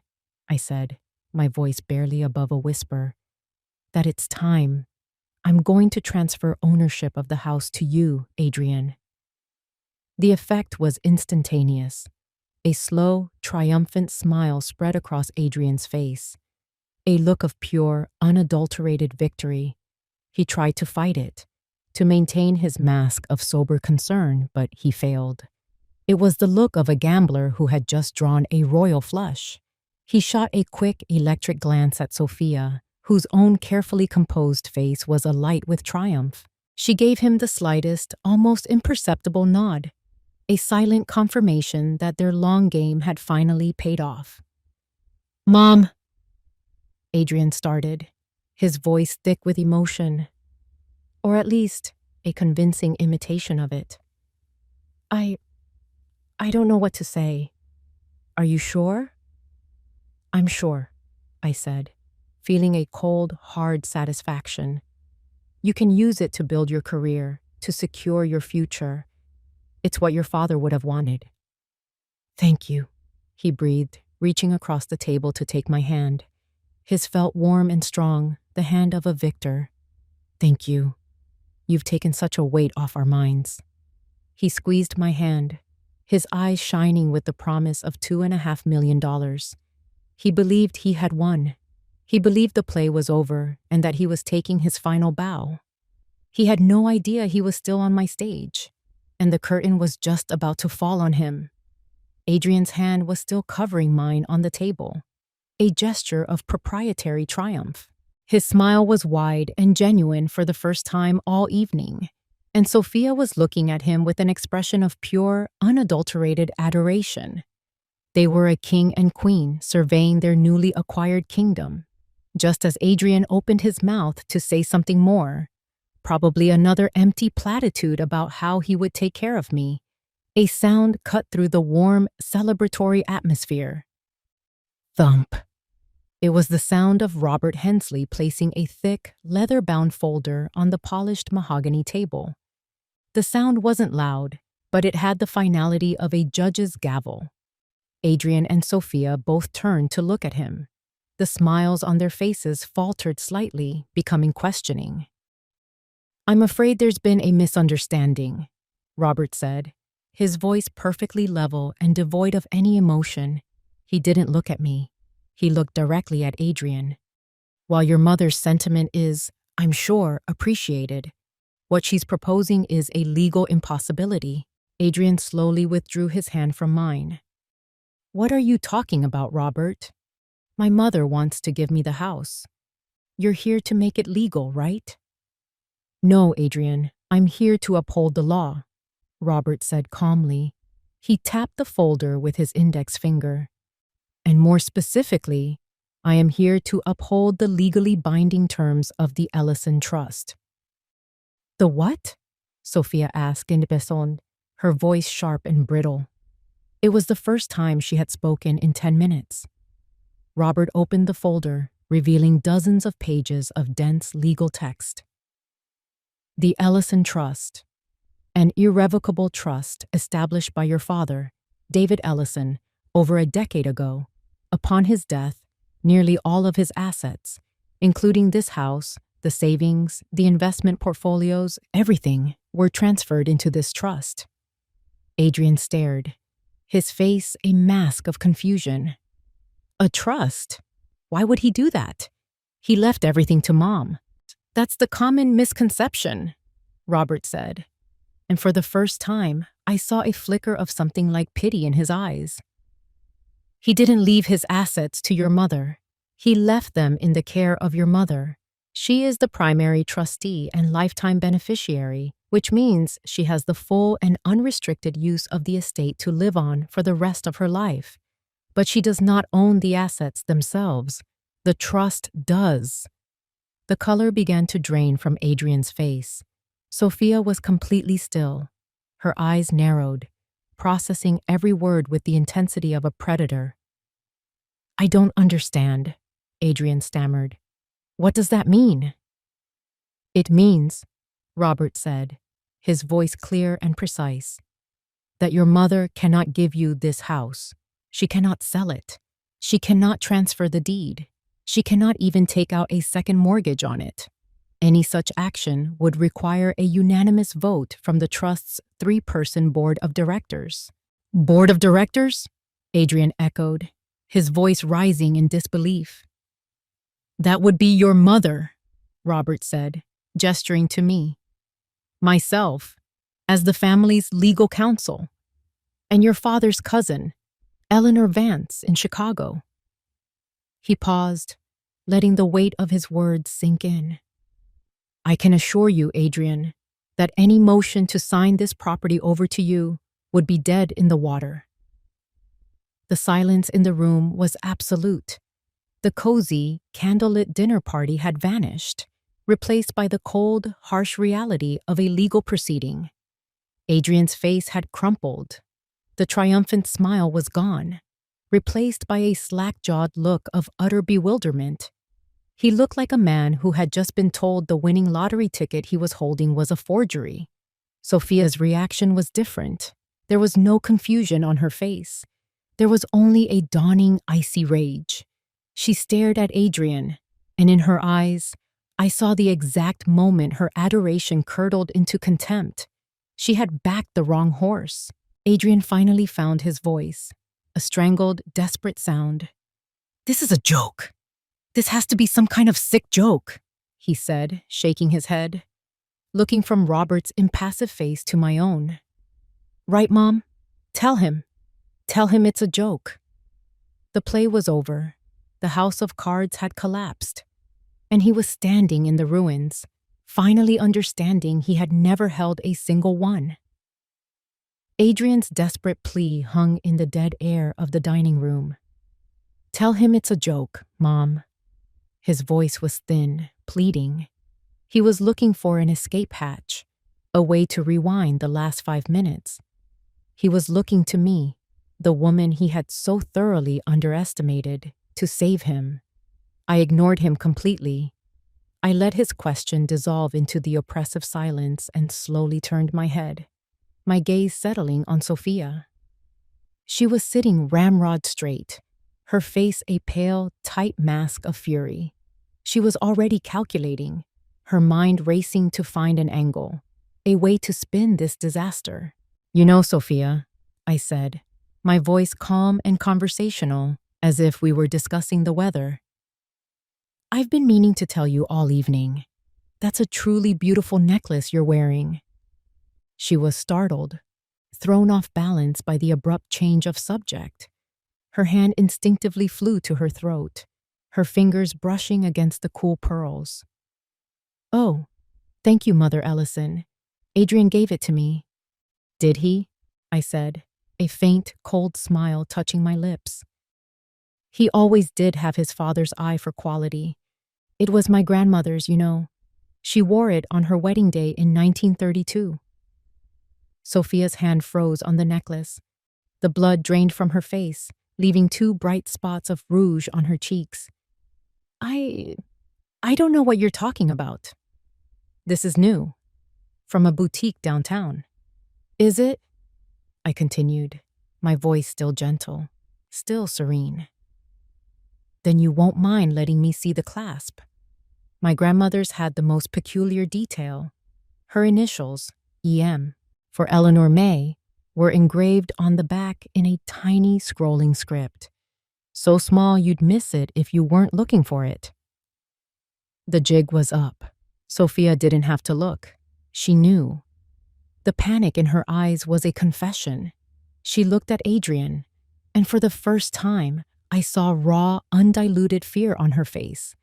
I said, my voice barely above a whisper, "that it's time. I'm going to transfer ownership of the house to you, Adrian." The effect was instantaneous. A slow, triumphant smile spread across Adrian's face, a look of pure, unadulterated victory. He tried to fight it, to maintain his mask of sober concern, but he failed. It was the look of a gambler who had just drawn a royal flush. He shot a quick, electric glance at Sophia, whose own carefully composed face was alight with triumph. She gave him the slightest, almost imperceptible nod, a silent confirmation that their long game had finally paid off. "Mom," Adrian started, his voice thick with emotion, or at least a convincing imitation of it. I don't know what to say. Are you sure?" "I'm sure," I said, feeling a cold, hard satisfaction. "You can use it to build your career, to secure your future. It's what your father would have wanted." "Thank you," he breathed, reaching across the table to take my hand. His felt warm and strong, the hand of a victor. "Thank you. You've taken such a weight off our minds." He squeezed my hand, his eyes shining with the promise of $2.5 million. He believed he had won. He believed the play was over and that he was taking his final bow. He had no idea he was still on my stage, and the curtain was just about to fall on him. Adrian's hand was still covering mine on the table, a gesture of proprietary triumph. His smile was wide and genuine for the first time all evening, and Sophia was looking at him with an expression of pure, unadulterated adoration. They were a king and queen surveying their newly acquired kingdom. Just as Adrian opened his mouth to say something more, probably another empty platitude about how he would take care of me, a sound cut through the warm, celebratory atmosphere. Thump. It was the sound of Robert Hensley placing a thick, leather-bound folder on the polished mahogany table. The sound wasn't loud, but it had the finality of a judge's gavel. Adrian and Sophia both turned to look at him. The smiles on their faces faltered slightly, becoming questioning. "I'm afraid there's been a misunderstanding," Robert said, his voice perfectly level and devoid of any emotion. He didn't look at me. He looked directly at Adrian. "While your mother's sentiment is, I'm sure, appreciated, what she's proposing is a legal impossibility." Adrian slowly withdrew his hand from mine. What are you talking about, Robert? My mother wants to give me the house. You're here to make it legal, right? No, Adrian, I'm here to uphold the law, Robert said calmly. He tapped the folder with his index finger. And more specifically, I am here to uphold the legally binding terms of the Ellison Trust. The what? Sophia asked in Besson, her voice sharp and brittle. It was the first time she had spoken in 10 minutes. Robert opened the folder, revealing dozens of pages of dense legal text. The Ellison Trust, an irrevocable trust established by your father, David Ellison, over a decade ago. Upon his death, nearly all of his assets, including this house, the savings, the investment portfolios, everything, were transferred into this trust. Adrian stared, his face a mask of confusion. A trust? Why would he do that? He left everything to Mom. That's the common misconception, Robert said. And for the first time, I saw a flicker of something like pity in his eyes. He didn't leave his assets to your mother. He left them in the care of your mother. She is the primary trustee and lifetime beneficiary, which means she has the full and unrestricted use of the estate to live on for the rest of her life. But she does not own the assets themselves. The trust does. The color began to drain from Adrian's face. Sophia was completely still. Her eyes narrowed, processing every word with the intensity of a predator. I don't understand, Adrian stammered. What does that mean? It means, Robert said, his voice clear and precise, that your mother cannot give you this house. She cannot sell it. She cannot transfer the deed. She cannot even take out a second mortgage on it. Any such action would require a unanimous vote from the trust's 3-person board of directors. Board of directors? Adrian echoed, his voice rising in disbelief. That would be your mother, Robert said, gesturing to me. Myself, as the family's legal counsel, and your father's cousin, Eleanor Vance, in Chicago. He paused, letting the weight of his words sink in. I can assure you, Adrian, that any motion to sign this property over to you would be dead in the water. The silence in the room was absolute. The cozy, candlelit dinner party had vanished, replaced by the cold, harsh reality of a legal proceeding. Adrian's face had crumpled. The triumphant smile was gone, replaced by a slack-jawed look of utter bewilderment. He looked like a man who had just been told the winning lottery ticket he was holding was a forgery. Sophia's reaction was different. There was no confusion on her face. There was only a dawning icy rage. She stared at Adrian, and in her eyes, I saw the exact moment her adoration curdled into contempt. She had backed the wrong horse. Adrian finally found his voice, a strangled, desperate sound. This is a joke. This has to be some kind of sick joke, he said, shaking his head, looking from Robert's impassive face to my own. Right, Mom? Tell him. Tell him it's a joke. The play was over. The house of cards had collapsed, and he was standing in the ruins, finally understanding he had never held a single one. Adrian's desperate plea hung in the dead air of the dining room. Tell him it's a joke, Mom. His voice was thin, pleading. He was looking for an escape hatch, a way to rewind the last 5 minutes. He was looking to me, the woman he had so thoroughly underestimated, to save him. I ignored him completely. I let his question dissolve into the oppressive silence and slowly turned my head, my gaze settling on Sophia. She was sitting ramrod straight, her face a pale, tight mask of fury. She was already calculating, her mind racing to find an angle, a way to spin this disaster. You know, Sophia, I said, my voice calm and conversational, as if we were discussing the weather. I've been meaning to tell you all evening. That's a truly beautiful necklace you're wearing. She was startled, thrown off balance by the abrupt change of subject. Her hand instinctively flew to her throat, her fingers brushing against the cool pearls. "Oh, thank you, Mother Ellison. Adrian gave it to me." "Did he?" I said, a faint, cold smile touching my lips. He always did have his father's eye for quality. It was my grandmother's, you know. She wore it on her wedding day in 1932. Sophia's hand froze on the necklace. The blood drained from her face, leaving 2 bright spots of rouge on her cheeks. I don't know what you're talking about." "This is new. From a boutique downtown." "Is it?" I continued, my voice still gentle, still serene. "Then you won't mind letting me see the clasp." My grandmother's had the most peculiar detail. Her initials, EM, for Eleanor May, were engraved on the back in a tiny scrolling script, so small you'd miss it if you weren't looking for it. The jig was up. Sophia didn't have to look. She knew. The panic in her eyes was a confession. She looked at Adrian, and for the first time, I saw raw, undiluted fear on her face.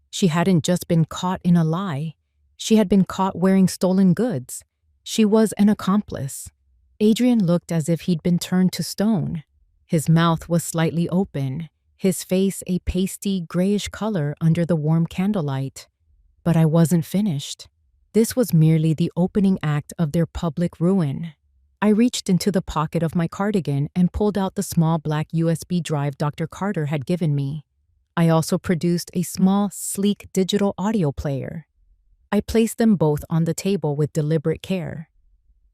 She hadn't just been caught in a lie. She had been caught wearing stolen goods. She was an accomplice. Adrian looked as if he'd been turned to stone. His mouth was slightly open, his face a pasty, grayish color under the warm candlelight. But I wasn't finished. This was merely the opening act of their public ruin. I reached into the pocket of my cardigan and pulled out the small black USB drive Dr. Carter had given me. I also produced a small, sleek digital audio player. I placed them both on the table with deliberate care.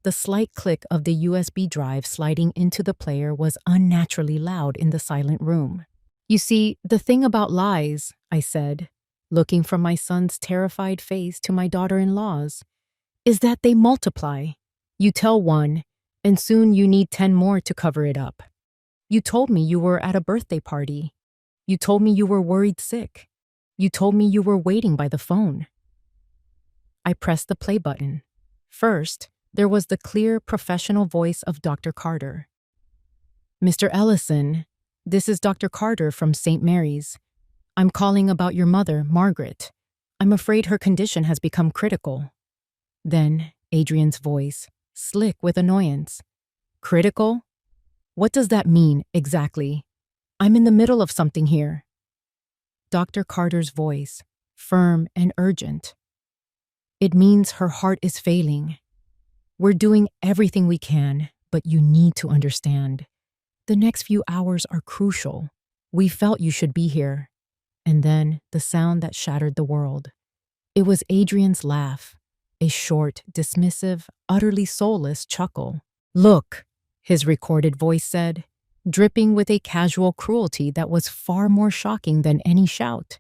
The slight click of the USB drive sliding into the player was unnaturally loud in the silent room. "You see, the thing about lies," I said, looking from my son's terrified face to my daughter-in-law's, "is that they multiply. You tell one, and soon you need 10 more to cover it up. You told me you were at a birthday party. You told me you were worried sick. You told me you were waiting by the phone." I pressed the play button. First, there was the clear, professional voice of Dr. Carter. "Mr. Ellison, this is Dr. Carter from St. Mary's. I'm calling about your mother, Margaret. I'm afraid her condition has become critical." Then, Adrian's voice, slick with annoyance. "Critical? What does that mean, exactly? I'm in the middle of something here." Dr. Carter's voice, firm and urgent. "It means her heart is failing. We're doing everything we can, but you need to understand. The next few hours are crucial. We felt you should be here." And then the sound that shattered the world. It was Adrian's laugh, a short, dismissive, utterly soulless chuckle. "Look," his recorded voice said, dripping with a casual cruelty that was far more shocking than any shout.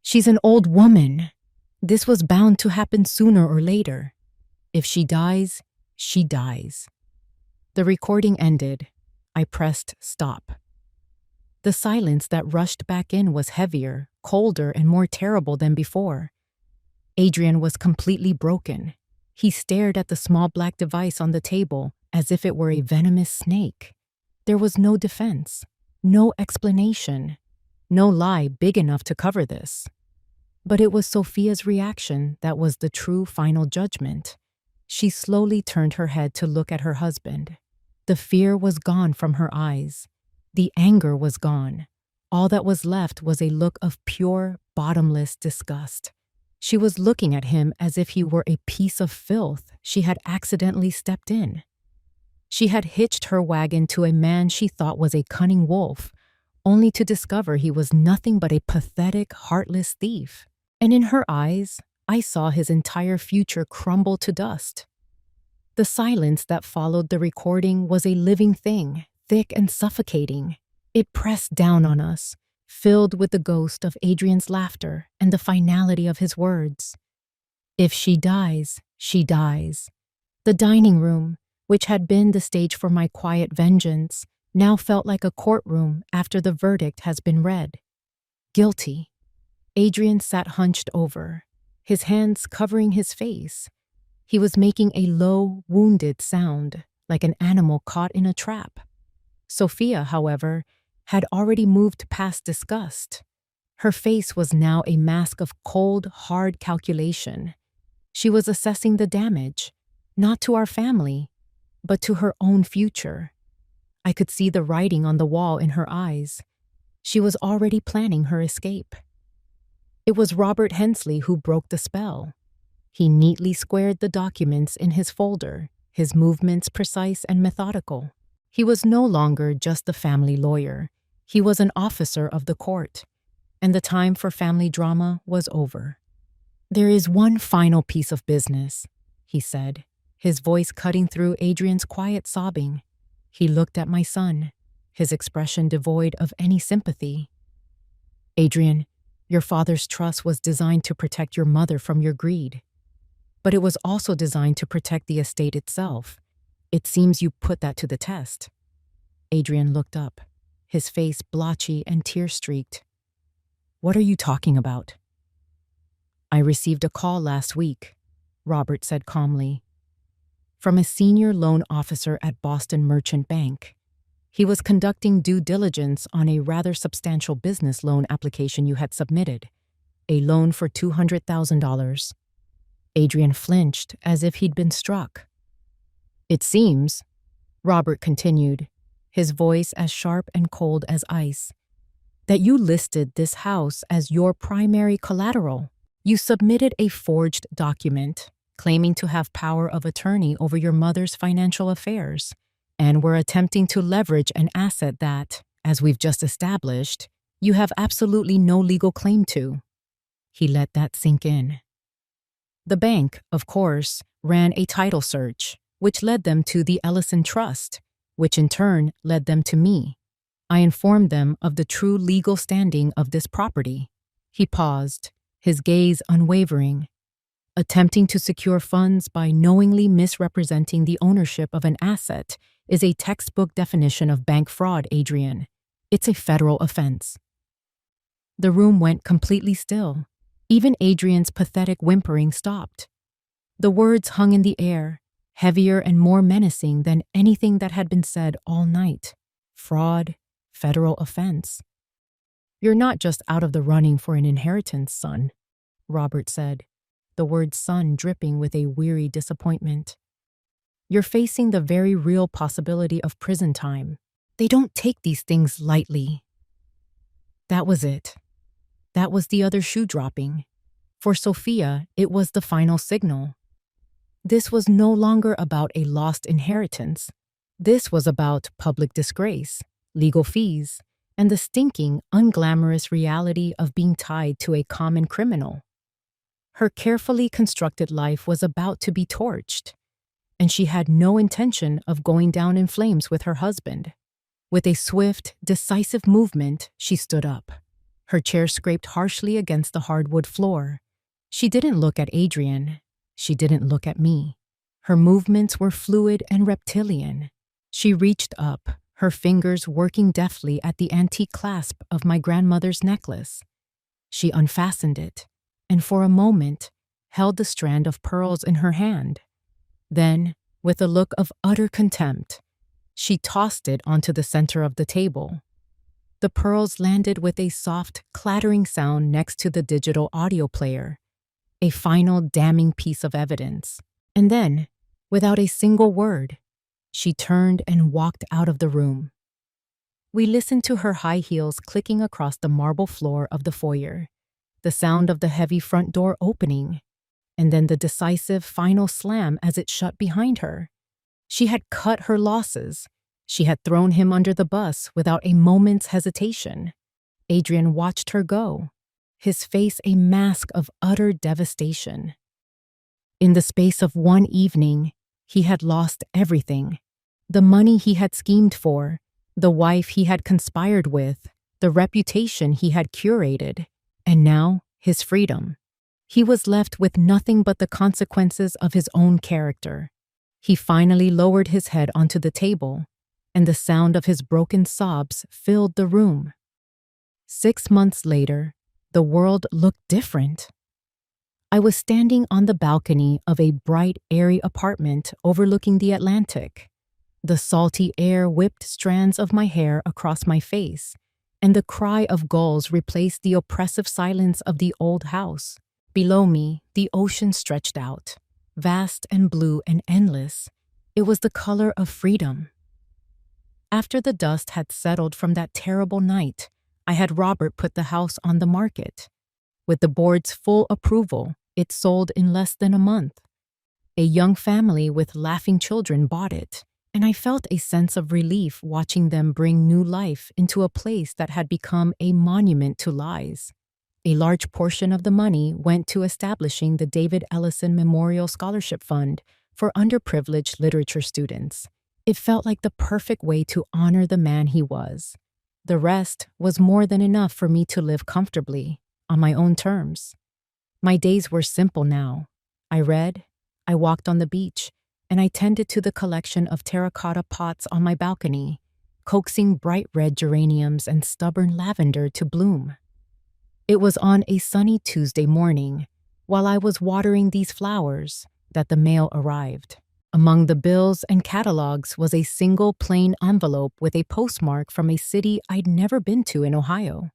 "She's an old woman. This was bound to happen sooner or later. If she dies, she dies." The recording ended. I pressed stop. The silence that rushed back in was heavier, colder, and more terrible than before. Adrian was completely broken. He stared at the small black device on the table as if it were a venomous snake. There was no defense, no explanation, no lie big enough to cover this. But it was Sophia's reaction that was the true final judgment. She slowly turned her head to look at her husband. The fear was gone from her eyes. The anger was gone. All that was left was a look of pure, bottomless disgust. She was looking at him as if he were a piece of filth she had accidentally stepped in. She had hitched her wagon to a man she thought was a cunning wolf, only to discover he was nothing but a pathetic, heartless thief. And in her eyes, I saw his entire future crumble to dust. The silence that followed the recording was a living thing, thick and suffocating. It pressed down on us, filled with the ghost of Adrian's laughter and the finality of his words. "If she dies, she dies." The dining room, which had been the stage for my quiet vengeance, now felt like a courtroom after the verdict has been read. Guilty. Adrian sat hunched over, his hands covering his face. He was making a low, wounded sound, like an animal caught in a trap. Sophia, however, had already moved past disgust. Her face was now a mask of cold, hard calculation. She was assessing the damage, not to our family, but to her own future. I could see the writing on the wall in her eyes. She was already planning her escape. It was Robert Hensley who broke the spell. He neatly squared the documents in his folder, his movements precise and methodical. He was no longer just a family lawyer. He was an officer of the court, and the time for family drama was over. "There is one final piece of business," he said, his voice cutting through Adrian's quiet sobbing. He looked at my son, his expression devoid of any sympathy. "Adrian, your father's trust was designed to protect your mother from your greed. But it was also designed to protect the estate itself. It seems you put that to the test." Adrian looked up, his face blotchy and tear-streaked. "What are you talking about?" "I received a call last week," Robert said calmly, "from a senior loan officer at Boston Merchant Bank. He was conducting due diligence on a rather substantial business loan application you had submitted, a loan for $200,000. Adrian flinched as if he'd been struck. "It seems," Robert continued, his voice as sharp and cold as ice, "that you listed this house as your primary collateral. You submitted a forged document claiming to have power of attorney over your mother's financial affairs, and were attempting to leverage an asset that, as we've just established, you have absolutely no legal claim to." He let that sink in. The bank, of course, ran a title search, which led them to the Ellison Trust, which in turn led them to me. I informed them of the true legal standing of this property. He paused, his gaze unwavering. "Attempting to secure funds by knowingly misrepresenting the ownership of an asset is a textbook definition of bank fraud, Adrian. It's a federal offense." The room went completely still. Even Adrian's pathetic whimpering stopped. The words hung in the air, heavier and more menacing than anything that had been said all night. Fraud, federal offense. "You're not just out of the running for an inheritance, son," Robert said, the word son dripping with a weary disappointment. "You're facing the very real possibility of prison time. They don't take these things lightly." That was it. That was the other shoe dropping. For Sophia, it was the final signal. This was no longer about a lost inheritance. This was about public disgrace, legal fees, and the stinking, unglamorous reality of being tied to a common criminal. Her carefully constructed life was about to be torched, and she had no intention of going down in flames with her husband. With a swift, decisive movement, she stood up. Her chair scraped harshly against the hardwood floor. She didn't look at Adrian. She didn't look at me. Her movements were fluid and reptilian. She reached up, her fingers working deftly at the antique clasp of my grandmother's necklace. She unfastened it, and for a moment, held the strand of pearls in her hand. Then, with a look of utter contempt, she tossed it onto the center of the table. The pearls landed with a soft, clattering sound next to the digital audio player, a final damning piece of evidence. And then, without a single word, she turned and walked out of the room. We listened to her high heels clicking across the marble floor of the foyer, the sound of the heavy front door opening, and then the decisive final slam as it shut behind her. She had cut her losses. She had thrown him under the bus without a moment's hesitation. Adrian watched her go, his face a mask of utter devastation. In the space of one evening, he had lost everything. The money he had schemed for, the wife he had conspired with, the reputation he had curated, and now his freedom. He was left with nothing but the consequences of his own character. He finally lowered his head onto the table, and the sound of his broken sobs filled the room. 6 months later, the world looked different. I was standing on the balcony of a bright, airy apartment overlooking the Atlantic. The salty air whipped strands of my hair across my face, and the cry of gulls replaced the oppressive silence of the old house. Below me, the ocean stretched out, vast and blue and endless. It was the color of freedom. After the dust had settled from that terrible night, I had Robert put the house on the market. With the board's full approval, it sold in less than a month. A young family with laughing children bought it, and I felt a sense of relief watching them bring new life into a place that had become a monument to lies. A large portion of the money went to establishing the David Ellison Memorial Scholarship Fund for underprivileged literature students. It felt like the perfect way to honor the man he was. The rest was more than enough for me to live comfortably, on my own terms. My days were simple now. I read, I walked on the beach, and I tended to the collection of terracotta pots on my balcony, coaxing bright red geraniums and stubborn lavender to bloom. It was on a sunny Tuesday morning, while I was watering these flowers, that the mail arrived. Among the bills and catalogs was a single plain envelope with a postmark from a city I'd never been to in Ohio.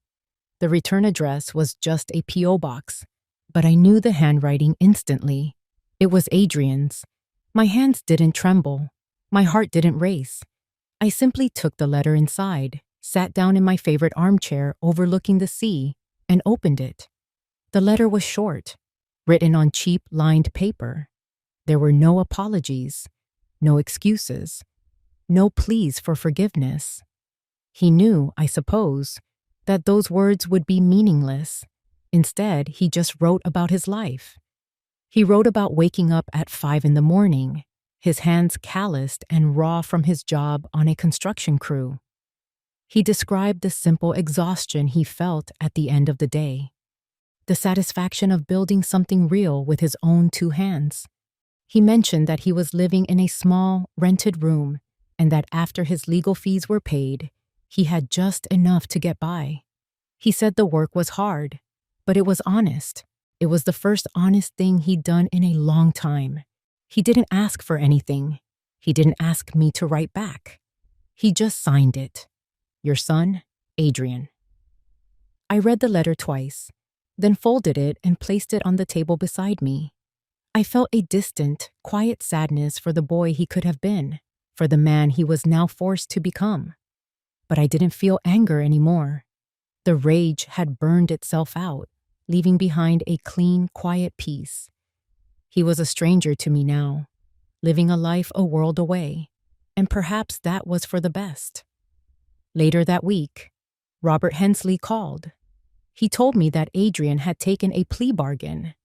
The return address was just a P.O. box, but I knew the handwriting instantly. It was Adrian's. My hands didn't tremble. My heart didn't race. I simply took the letter inside, sat down in my favorite armchair overlooking the sea, and opened it. The letter was short, written on cheap, lined paper. There were no apologies, no excuses, no pleas for forgiveness. He knew, I suppose, that those words would be meaningless. Instead, he just wrote about his life. He wrote about waking up at 5 a.m, his hands calloused and raw from his job on a construction crew. He described the simple exhaustion he felt at the end of the day, the satisfaction of building something real with his own 2 hands. He mentioned that he was living in a small, rented room and that after his legal fees were paid, he had just enough to get by. He said the work was hard, but it was honest. It was the first honest thing he'd done in a long time. He didn't ask for anything. He didn't ask me to write back. He just signed it. Your son, Adrian. I read the letter twice, then folded it and placed it on the table beside me. I felt a distant, quiet sadness for the boy he could have been, for the man he was now forced to become. But I didn't feel anger anymore. The rage had burned itself out, leaving behind a clean, quiet peace. He was a stranger to me now, living a life a world away, and perhaps that was for the best. Later that week, Robert Hensley called. He told me that Adrian had taken a plea bargain.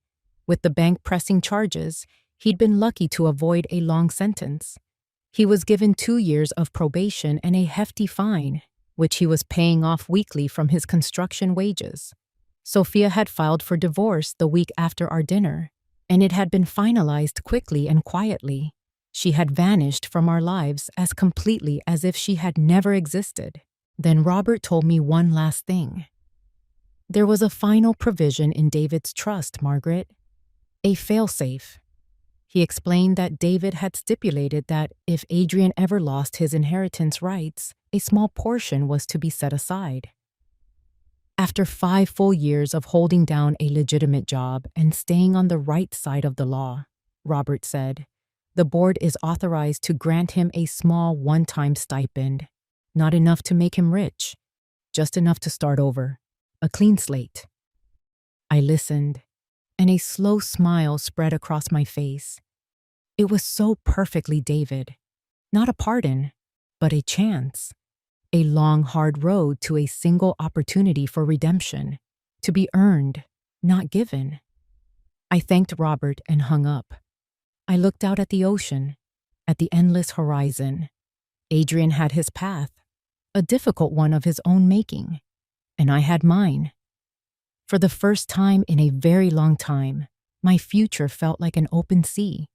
With the bank pressing charges, he'd been lucky to avoid a long sentence. He was given 2 years of probation and a hefty fine, which he was paying off weekly from his construction wages. Sophia had filed for divorce the week after our dinner, and it had been finalized quickly and quietly. She had vanished from our lives as completely as if she had never existed. Then Robert told me one last thing. There was a final provision in David's trust, Margaret. A failsafe. He explained that David had stipulated that if Adrian ever lost his inheritance rights, a small portion was to be set aside. After 5 full years of holding down a legitimate job and staying on the right side of the law, Robert said, the board is authorized to grant him a small one-time stipend, not enough to make him rich, just enough to start over, a clean slate. I listened, and a slow smile spread across my face. It was so perfectly David. Not a pardon, but a chance. A long, hard road to a single opportunity for redemption, to be earned, not given. I thanked Robert and hung up. I looked out at the ocean, at the endless horizon. Adrian had his path, a difficult one of his own making, and I had mine. For the first time in a very long time, my future felt like an open sea,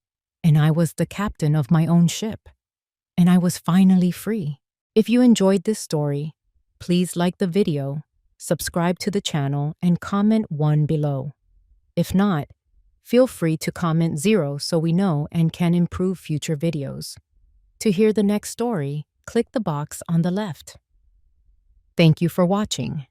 and I was the captain of my own ship, and I was finally free. If you enjoyed this story, please like the video, subscribe to the channel, and comment 1 below. If not, feel free to comment 0 so we know and can improve future videos. To hear the next story, click the box on the left. Thank you for watching.